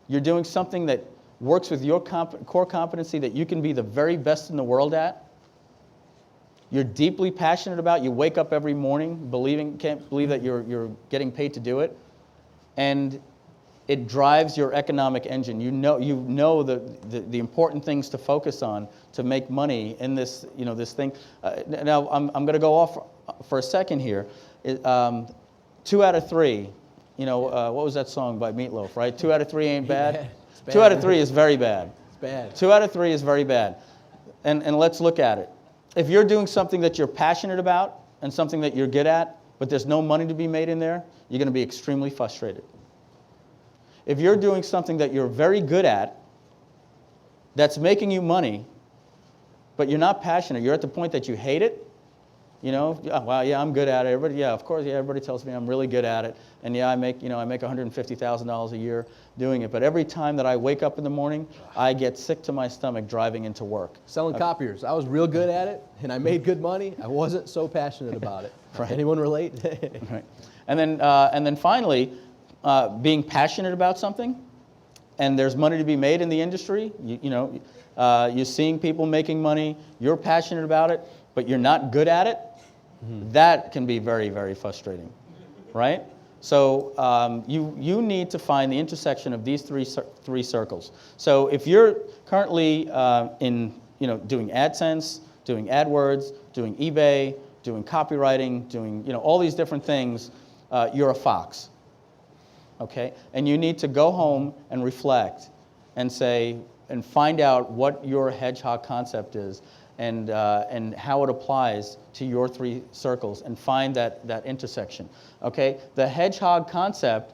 You're doing something that works with your core competency that you can be the very best in the world at. You're deeply passionate about. You wake up every morning can't believe that you're getting paid to do it. And it drives your economic engine. You know the important things to focus on to make money in this this thing. Now I'm going to go off for a second here. 2 out of 3. What was that song by Meatloaf? Right? 2 out of 3 ain't bad. bad. 2 out of 3 is very bad. It's bad. 2 out of 3 is very bad. And let's look at it. If you're doing something that you're passionate about and something that you're good at, but there's no money to be made in there, you're going to be extremely frustrated. If you're doing something that you're very good at, that's making you money, but you're not passionate, you're at the point that you hate it, you know, well, yeah, I'm good at it. Everybody, yeah, of course, yeah, everybody tells me I'm really good at it. And yeah, I make $150,000 a year doing it. But every time that I wake up in the morning, I get sick to my stomach driving into work. Selling copiers. I was real good at it, and I made good money. I wasn't so passionate about it. Right. Anyone relate? Right. And then finally, being passionate about something, and there's money to be made in the industry. You're seeing people making money. You're passionate about it, but you're not good at it. That can be very, very frustrating, right? So you need to find the intersection of these three circles. So if you're currently doing AdSense, doing AdWords, doing eBay, doing copywriting, doing all these different things, you're a fox, okay? And you need to go home and reflect and say and find out what your hedgehog concept is and how it applies to your 3 circles and find that intersection, okay? The hedgehog concept,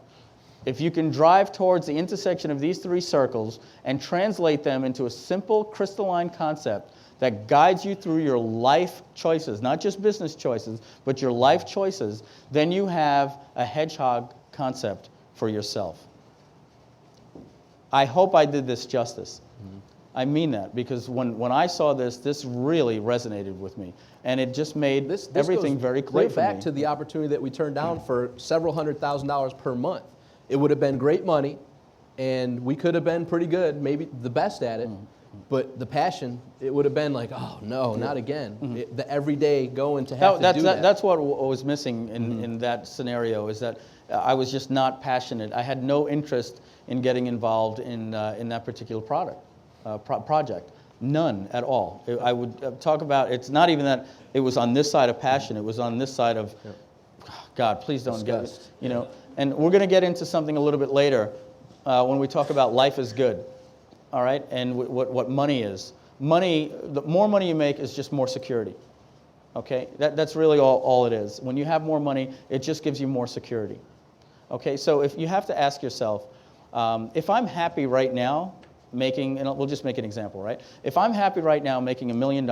if you can drive towards the intersection of these 3 circles and translate them into a simple crystalline concept that guides you through your life choices, not just business choices, but your life choices, then you have a hedgehog concept for yourself. I hope I did this justice. I mean that, because when I saw this really resonated with me, and it just made everything very clear for me. Back to the opportunity that we turned down for several $100,000 per month. It would have been great money, and we could have been pretty good, maybe the best at it, but the passion, it would have been like, oh no, not again. The everyday going to have to do that. That's what was missing in that scenario, is that I was just not passionate. I had no interest in getting involved in that particular project. None at all. I would talk about, it's not even that it was on this side of passion, it was on this side of, God, please don't get it. And we're going to get into something a little bit later when we talk about life is good, all right, and what money is. Money, the more money you make is just more security, okay? That's really all it is. When you have more money, it just gives you more security, okay? So if you have to ask yourself, if I'm happy right now, and we'll just make an example, right? If I'm happy right now making $1 million,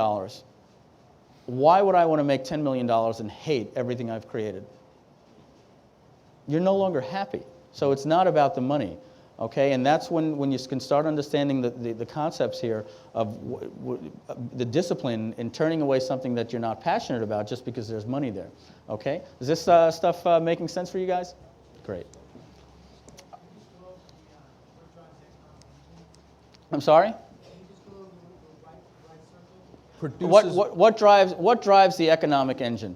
why would I want to make $10 million and hate everything I've created? You're no longer happy. So it's not about the money, okay? And that's when you can start understanding the concepts here of the discipline in turning away something that you're not passionate about just because there's money there, okay? Is this stuff making sense for you guys? Great. I'm sorry? What drives the economic engine?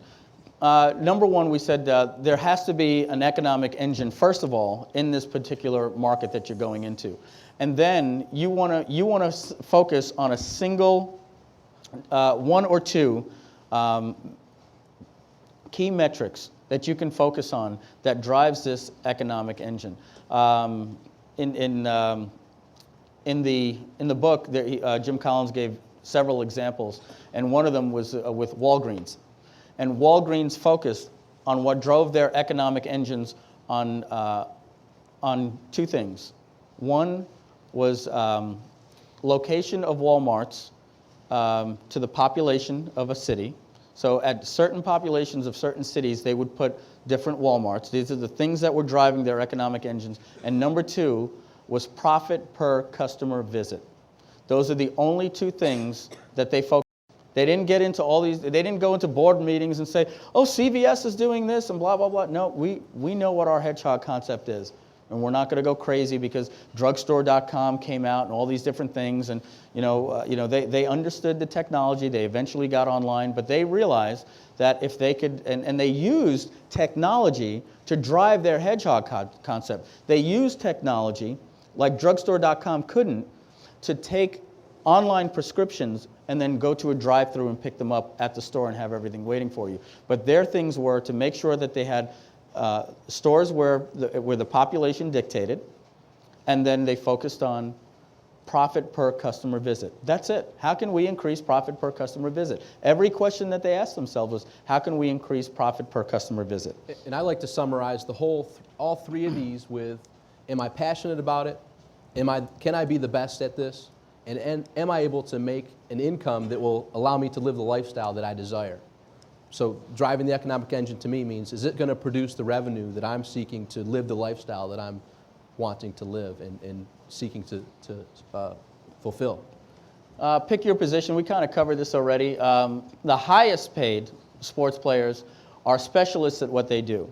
Number one, we said there has to be an economic engine, first of all, in this particular market that you're going into. And then you want to focus on a single, 1 or 2 key metrics that you can focus on that drives this economic engine. In the book, Jim Collins gave several examples, and one of them was with Walgreens. And Walgreens focused on what drove their economic engines on 2 things. One was location of Walmarts to the population of a city. So at certain populations of certain cities, they would put different Walmarts. These are the things that were driving their economic engines. And number 2 was profit per customer visit. Those are the only 2 things that they focused on. They didn't get into all these, they didn't go into board meetings and say, oh, CVS is doing this and blah, blah, blah. No, we know what our hedgehog concept is. And we're not going to go crazy because drugstore.com came out and all these different things. And they understood the technology. They eventually got online, but they realized that if they could, and they used technology to drive their hedgehog concept. They used technology like drugstore.com couldn't, to take online prescriptions and then go to a drive-through and pick them up at the store and have everything waiting for you. But their things were to make sure that they had stores where the population dictated, and then they focused on profit per customer visit. That's it. How can we increase profit per customer visit? Every question that they asked themselves was, how can we increase profit per customer visit? And I like to summarize all three of these with, am I passionate about it? Can I be the best at this? And am I able to make an income that will allow me to live the lifestyle that I desire? So driving the economic engine to me means, is it going to produce the revenue that I'm seeking to live the lifestyle that I'm wanting to live and seeking to fulfill? Pick your position. We kind of covered this already. The highest paid sports players are specialists at what they do.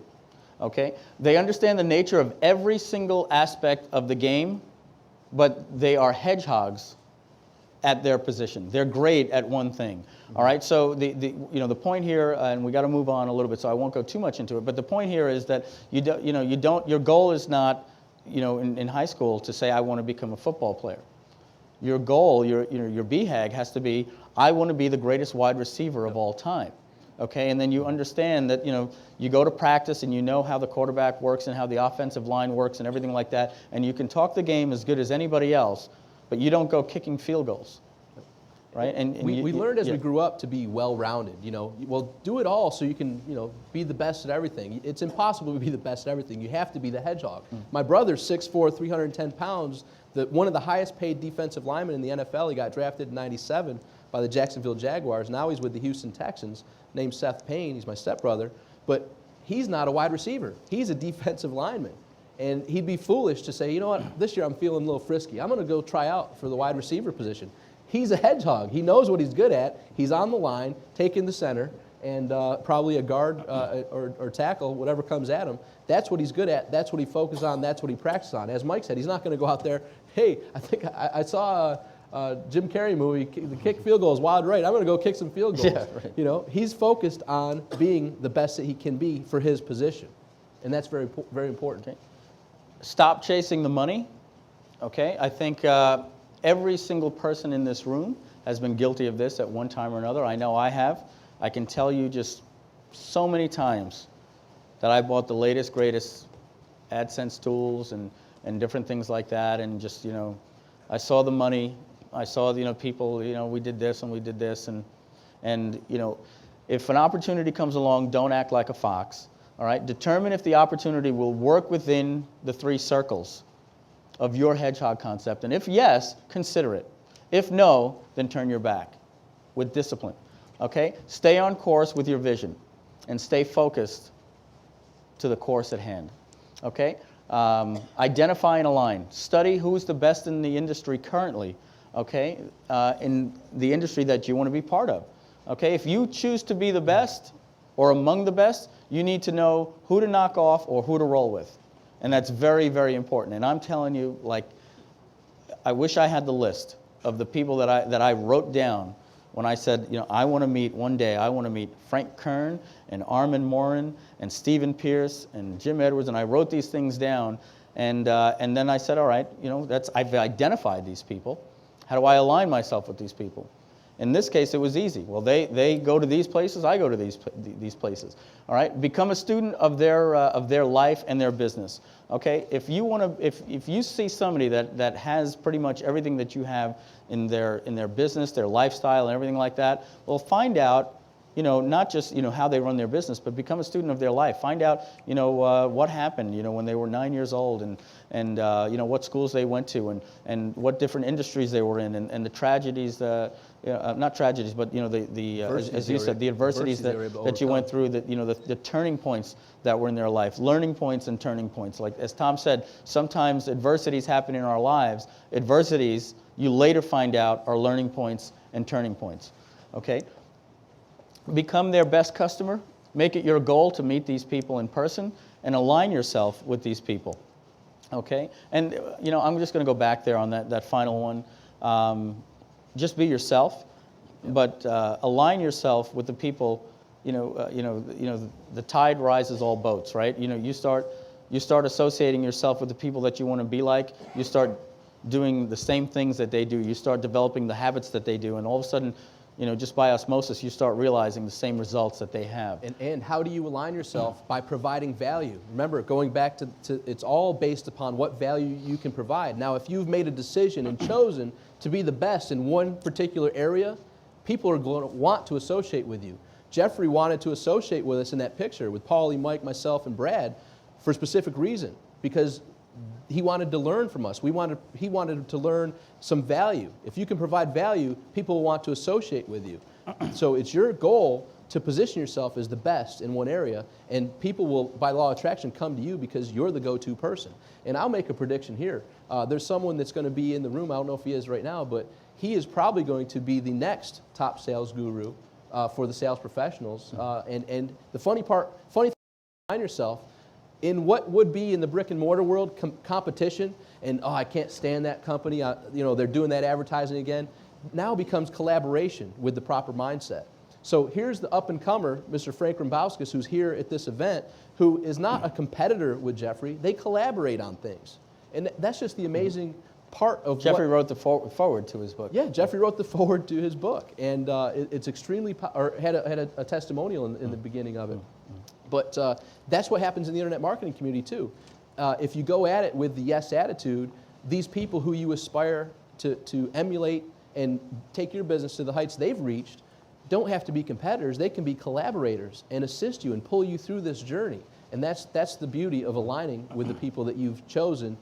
Okay? They understand the nature of every single aspect of the game, but they are hedgehogs at their position. They're great at one thing. All right. So the point here, and we got to move on a little bit, so I won't go too much into it. But the point here is that your goal is not, in high school to say I want to become a football player. Your goal, your BHAG has to be, I want to be the greatest wide receiver of all time. Okay, and then you understand that you go to practice and you know how the quarterback works and how the offensive line works and everything like that, and you can talk the game as good as anybody else, but you don't go kicking field goals, right? And we learned as we grew up to be well-rounded. Well, do it all so you can be the best at everything. It's impossible to be the best at everything. You have to be the hedgehog. My brother's 6'4", 310 pounds. One of the highest paid defensive linemen in the NFL. He got drafted in '97 by the Jacksonville Jaguars. Now he's with the Houston Texans, named Seth Payne. He's my stepbrother. But he's not a wide receiver. He's a defensive lineman. And he'd be foolish to say, you know what, this year I'm feeling a little frisky. I'm going to go try out for the wide receiver position. He's a hedgehog. He knows what he's good at. He's on the line, taking the center, and probably a guard or tackle, whatever comes at him. That's what he's good at. That's what he focuses on. That's what he practices on. As Mike said, he's not going to go out there, hey, I think I saw a Jim Carrey movie, the kick field goal is wild right. I'm going to go kick some field goals. Yeah, right. He's focused on being the best that he can be for his position. And that's very, very important. Okay. Stop chasing the money. Okay, I think every single person in this room has been guilty of this at one time or another. I know I have. I can tell you just so many times that I bought the latest, greatest AdSense tools and different things like that, and just, I saw the money. I saw, people, we did this and we did this, and if an opportunity comes along, don't act like a fox. All right, determine if the opportunity will work within the 3 circles of your hedgehog concept, and if yes, consider it. If no, then turn your back with discipline. Okay, stay on course with your vision, and stay focused to the course at hand. Okay, identify and align. Study who's the best in the industry currently. Okay, in the industry that you want to be part of. Okay, if you choose to be the best or among the best, you need to know who to knock off or who to roll with. And that's very, very important. And I'm telling you, I wish I had the list of the people that I wrote down when I said, I want to meet one day, I want to meet Frank Kern and Armin Morin and Stephen Pierce and Jim Edwards, and I wrote these things down. And then I said, all right, I've identified these people. How do I align myself with these people? In this case, it was easy. Well, they go to these places, I go to these places. All right, become a student of their life and their business. Okay, if you see somebody that has pretty much everything that you have in their business, their lifestyle, and everything like that, well, find out. Not just how they run their business, but become a student of their life. Find out what happened when they were 9 years old, and what schools they went to, and what different industries they were in, and the tragedies, not tragedies, but as you said, the adversities that you went through, the turning points that were in their life, learning points and turning points. Like as Tom said, sometimes adversities happen in our lives. Adversities you later find out are learning points and turning points. Okay. Become their best customer. Make it your goal to meet these people in person and align yourself with these people. Okay? And, I'm just going to go back there on that final one. Just be yourself, but align yourself with the people, the tide rises all boats, right? You start associating yourself with the people that you want to be like. You start doing the same things that they do. You start developing the habits that they do, and all of a sudden, just by osmosis, you start realizing the same results that they have. And how do you align yourself? By providing value. Remember, going back to it's all based upon what value you can provide. Now, if you've made a decision and chosen to be the best in one particular area, people are going to want to associate with you. Jeffrey wanted to associate with us in that picture with Paulie, Mike, myself, and Brad for a specific reason, because he wanted to learn from us. He wanted to learn some value. If you can provide value, people will want to associate with you. So it's your goal to position yourself as the best in one area, and people will, by law of attraction, come to you because you're the go-to person. And I'll make a prediction here. There's someone that's going to be in the room. I don't know if he is right now, but he is probably going to be the next top sales guru for the sales professionals. And the funny thing, find yourself in what would be in the brick and mortar world competition, and I can't stand that company. They're doing that advertising again. Now becomes collaboration with the proper mindset. So here's the up-and-comer, Mr. Frank Rambauskis, who's here at this event, who is not a competitor with Jeffrey. They collaborate on things. And that's just the amazing part of Jeffrey wrote the forward to his book. Yeah, Jeffrey wrote the forward to his book. And it's extremely, had a testimonial in the beginning of it. But that's what happens in the internet marketing community too. If you go at it with the yes attitude, these people who you aspire to emulate and take your business to the heights they've reached don't have to be competitors. They can be collaborators and assist you and pull you through this journey. And that's the beauty of aligning with the people that you've chosen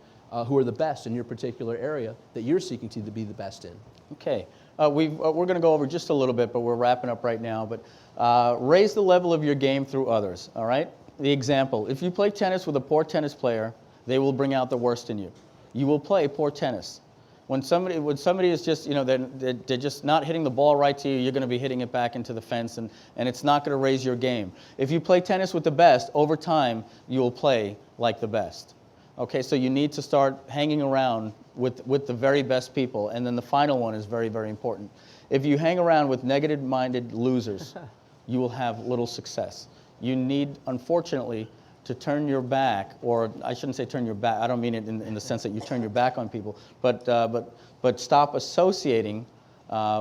who are the best in your particular area that you're seeking to be the best in. Okay. We're going to go over just a little bit, but we're wrapping up right now. But raise the level of your game through others, all right? The example, if you play tennis with a poor tennis player, they will bring out the worst in you. You will play poor tennis. When somebody is just, they're just not hitting the ball right to you, you're going to be hitting it back into the fence, and it's not going to raise your game. If you play tennis with the best, over time, you will play like the best. Okay, so you need to start hanging around with the very best people. And then the final one is very, very important. If you hang around with negative-minded losers, you will have little success. You need, unfortunately, to turn your back, or I shouldn't say turn your back. I don't mean it in the sense that you turn your back on people, but stop associating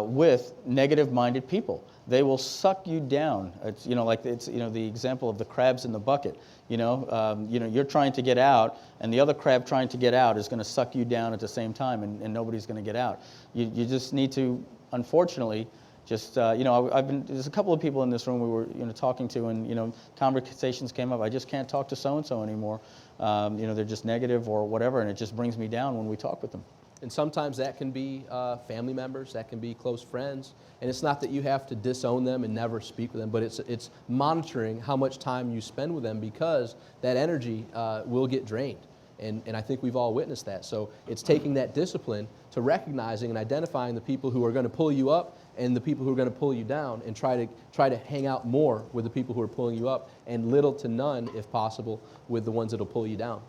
with negative-minded people. They will suck you down. It's the example of the crabs in the bucket. You're trying to get out, and the other crab trying to get out is going to suck you down at the same time, and nobody's going to get out. You just need to, unfortunately, just there's a couple of people in this room we were talking to, and conversations came up. I just can't talk to so and so anymore. They're just negative or whatever, and it just brings me down when we talk with them. And sometimes that can be family members, that can be close friends. And it's not that you have to disown them and never speak with them, but it's monitoring how much time you spend with them, because that energy will get drained. And I think we've all witnessed that. So it's taking that discipline to recognizing and identifying the people who are going to pull you up and the people who are going to pull you down, and try to hang out more with the people who are pulling you up, and little to none, if possible, with the ones that will pull you down.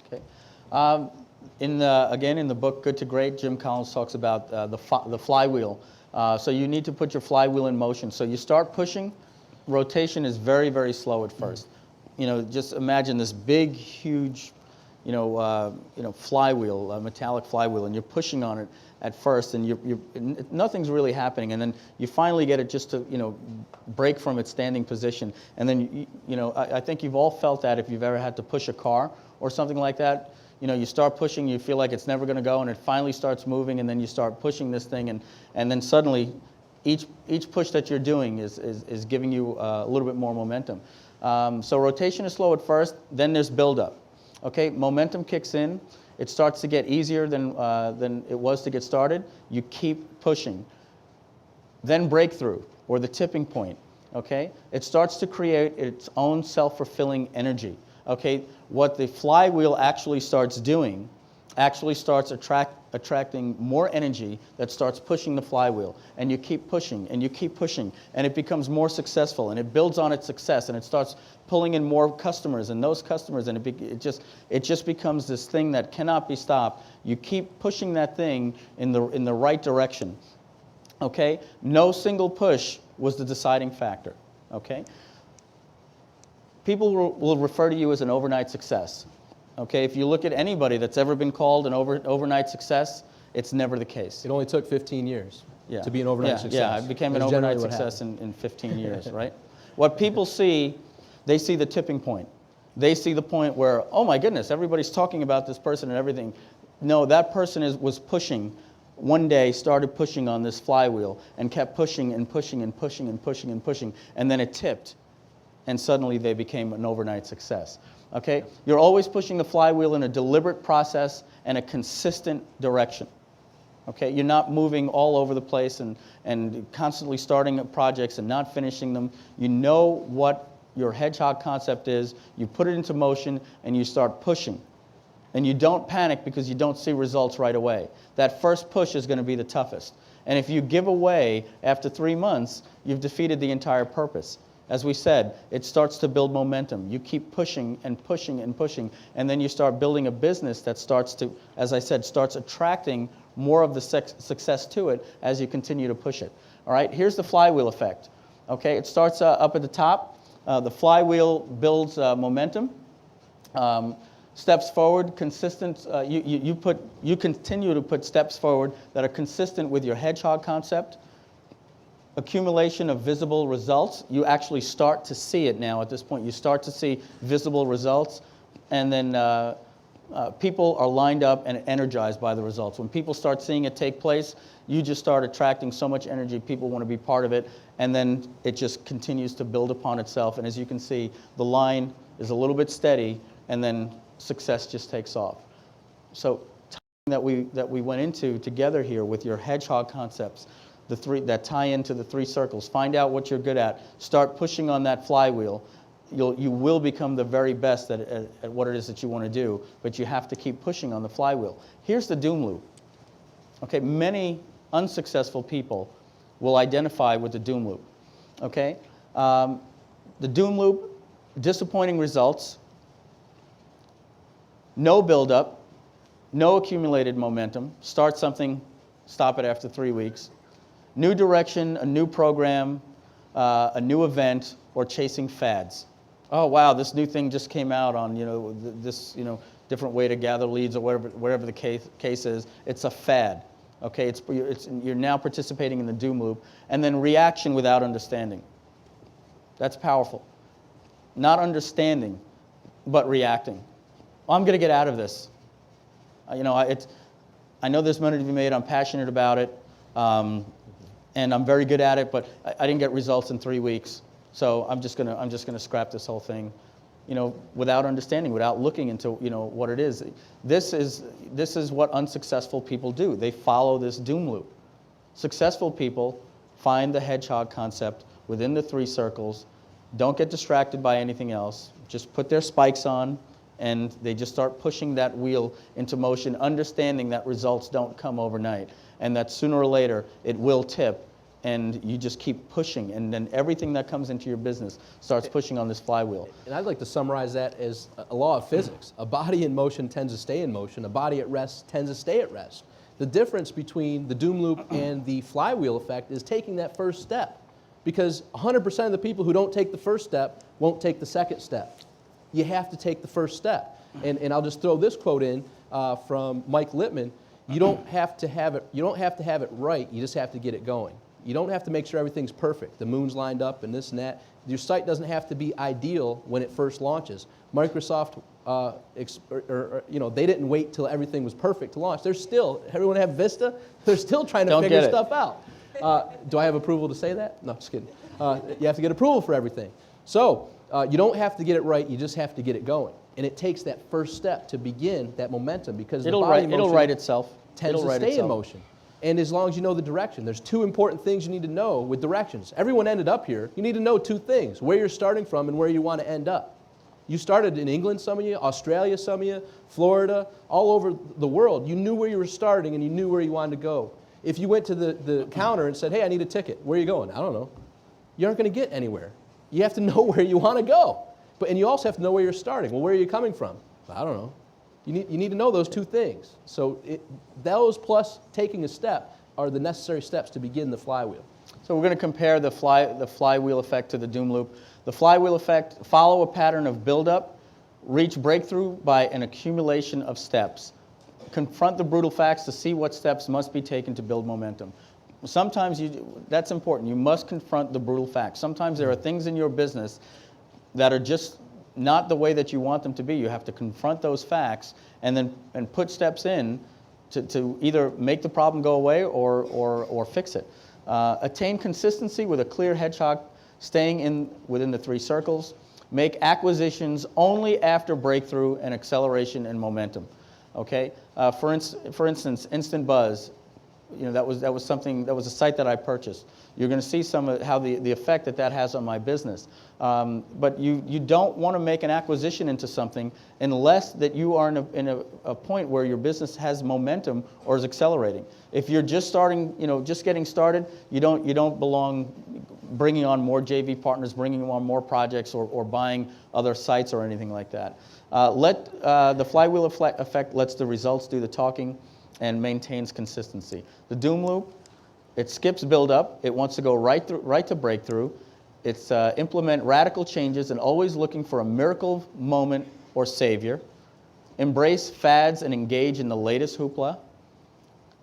Okay. In the book Good to Great, Jim Collins talks about the flywheel. So you need to put your flywheel in motion. So you start pushing. Rotation is very, very slow at first. Just imagine this big, huge, flywheel, a metallic flywheel, and you're pushing on it at first, and nothing's really happening, and then you finally get it just to break from its standing position, and then I think you've all felt that if you've ever had to push a car or something like that. You start pushing, you feel like it's never going to go, and it finally starts moving, and then you start pushing this thing, and then suddenly each push that you're doing is giving you a little bit more momentum. So rotation is slow at first, then there's buildup. Okay, momentum kicks in. It starts to get easier than it was to get started. You keep pushing. Then breakthrough, or the tipping point. Okay, it starts to create its own self-fulfilling energy. Okay, what the flywheel actually starts doing, starts attracting more energy that starts pushing the flywheel, and you keep pushing, and you keep pushing, and it becomes more successful, and it builds on its success, and it starts pulling in more customers, and those customers, and it just becomes this thing that cannot be stopped. You keep pushing that thing in the right direction. Okay, no single push was the deciding factor. Okay. People will refer to you as an overnight success. Okay, if you look at anybody that's ever been called an overnight success, it's never the case. It only took 15 years. Yeah. to be an overnight success. Yeah, I became an That's generally overnight what success happened. in 15 years, right? What people see, they see the tipping point. They see the point where, oh my goodness, everybody's talking about this person and everything. No, that person was pushing. One day started pushing on this flywheel and kept pushing and pushing and pushing and pushing and pushing, and then it tipped, and suddenly they became an overnight success. Okay? You're always pushing the flywheel in a deliberate process and a consistent direction. Okay? You're not moving all over the place and constantly starting projects and not finishing them. You know what your hedgehog concept is, you put it into motion, and you start pushing. And you don't panic because you don't see results right away. That first push is going to be the toughest. And if you give away after 3 months, you've defeated the entire purpose. As we said, it starts to build momentum. You keep pushing and pushing and pushing, and then you start building a business that starts to, as I said, starts attracting more of the success to it as you continue to push it. All right, here's the flywheel effect. Okay, it starts up at the top. The flywheel builds momentum. Steps forward, consistent. You continue to put steps forward that are consistent with your hedgehog concept. Accumulation of visible results. You actually start to see it now at this point. You start to see visible results, and then people are lined up and energized by the results. When people start seeing it take place, you just start attracting so much energy. People want to be part of it, and then it just continues to build upon itself. And as you can see, the line is a little bit steady, and then success just takes off. So that we went into together here with your hedgehog concepts, the three that tie into the 3 circles. Find out what you're good at. Start pushing on that flywheel. You will become the very best at what it is that you want to do, but you have to keep pushing on the flywheel. Here's the doom loop. Okay, many unsuccessful people will identify with the doom loop. Okay, the doom loop, disappointing results, no buildup, no accumulated momentum. Start something, stop it after 3 weeks. New direction, a new program, a new event, or chasing fads. Oh wow, this new thing just came out on this different way to gather leads or whatever the case is. It's a fad. Okay, you're now participating in the doom loop, and then reaction without understanding. That's powerful. Not understanding, but reacting. Well, I'm going to get out of this. I know there's money to be made. I'm passionate about it, and I'm very good at it. But I didn't get results in 3 weeks, so I'm just gonna scrap this whole thing, without understanding, without looking into what it is. This is what unsuccessful people do. They follow this doom loop. Successful people find the hedgehog concept within the 3 circles. Don't get distracted by anything else. Just put their spikes on, and they just start pushing that wheel into motion, understanding that results don't come overnight, and that sooner or later it will tip, and you just keep pushing, and then everything that comes into your business starts pushing on this flywheel. And I'd like to summarize that as a law of physics. A body in motion tends to stay in motion. A body at rest tends to stay at rest. The difference between the doom loop and the flywheel effect is taking that first step. Because 100% of the people who don't take the first step won't take the second step. You have to take the first step. And I'll just throw this quote in from Mike Littman. You don't have to have it right. You just have to get it going. You don't have to make sure everything's perfect. The moon's lined up and this and that. Your site doesn't have to be ideal when it first launches. Microsoft, they didn't wait till everything was perfect to launch. Everyone have Vista? They're still trying to figure stuff out. Do I have approval to say that? No, just kidding. You have to get approval for everything. So you don't have to get it right. You just have to get it going. And it takes that first step to begin that momentum because It'll write itself. Tends to stay in motion. And as long as you know the direction, there's 2 important things you need to know with directions. Everyone ended up here. You need to know 2 things, where you're starting from and where you want to end up. You started in England, some of you, Australia, some of you, Florida, all over the world. You knew where you were starting and you knew where you wanted to go. If you went to the counter and said, hey, I need a ticket, where are you going? I don't know. You aren't going to get anywhere. You have to know where you want to go. And you also have to know where you're starting. Well, where are you coming from? I don't know. You need to know those 2 things. So those plus taking a step are the necessary steps to begin the flywheel. So we're going to compare the flywheel effect to the doom loop. The flywheel effect, follow a pattern of buildup, reach breakthrough by an accumulation of steps. Confront the brutal facts to see what steps must be taken to build momentum. Sometimes that's important. You must confront the brutal facts. Sometimes there are things in your business that are just not the way that you want them to be. You have to confront those facts and put steps in to either make the problem go away or fix it. Attain consistency with a clear hedgehog, staying within the 3 circles. Make acquisitions only after breakthrough and acceleration and momentum. Okay. For instance, Instant Buzz. That was a site that I purchased. You're going to see some of how the effect that has on my business. But you don't want to make an acquisition into something unless that you are in a point where your business has momentum or is accelerating. If you're just starting, just getting started, you don't belong bringing on more JV partners, bringing on more projects, or buying other sites or anything like that. The flywheel effect lets the results do the talking and maintains consistency. The doom loop, it skips build up. It wants to go right to breakthrough. It's implement radical changes and always looking for a miracle moment or savior. Embrace fads and engage in the latest hoopla.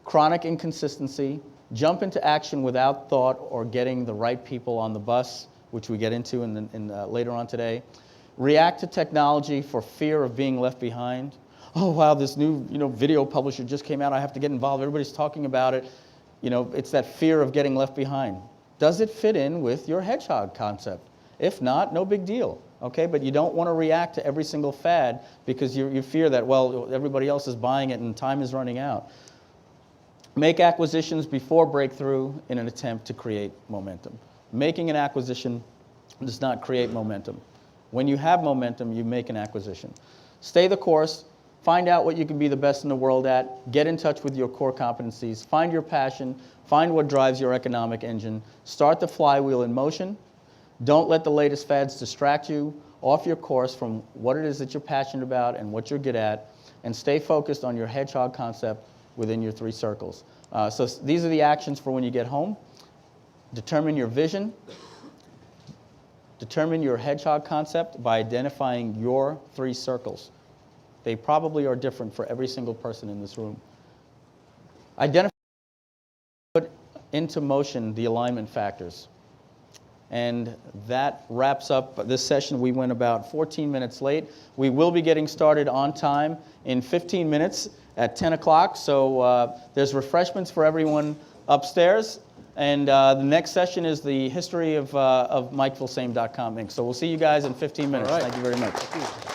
Chronic inconsistency. Jump into action without thought or getting the right people on the bus, which we get into later on today. React to technology for fear of being left behind. Oh, wow, this new video publisher just came out. I have to get involved. Everybody's talking about it. It's that fear of getting left behind. Does it fit in with your hedgehog concept? If not, no big deal. Okay, but you don't want to react to every single fad because you fear that, well, everybody else is buying it and time is running out. Make acquisitions before breakthrough in an attempt to create momentum. Making an acquisition does not create momentum. When you have momentum, you make an acquisition. Stay the course. Find out what you can be the best in the world at. Get in touch with your core competencies. Find your passion. Find what drives your economic engine. Start the flywheel in motion. Don't let the latest fads distract you off your course from what it is that you're passionate about and what you're good at. And stay focused on your hedgehog concept within your 3 circles. So these are the actions for when you get home. Determine your vision. Determine your hedgehog concept by identifying your 3 circles. They probably are different for every single person in this room. Identify, put into motion the alignment factors. And that wraps up this session. We went about 14 minutes late. We will be getting started on time in 15 minutes at 10 o'clock. So there's refreshments for everyone upstairs. And the next session is the history of MikeFilsaime.com Inc. So we'll see you guys in 15 minutes. All right. Thank you very much. Thank you.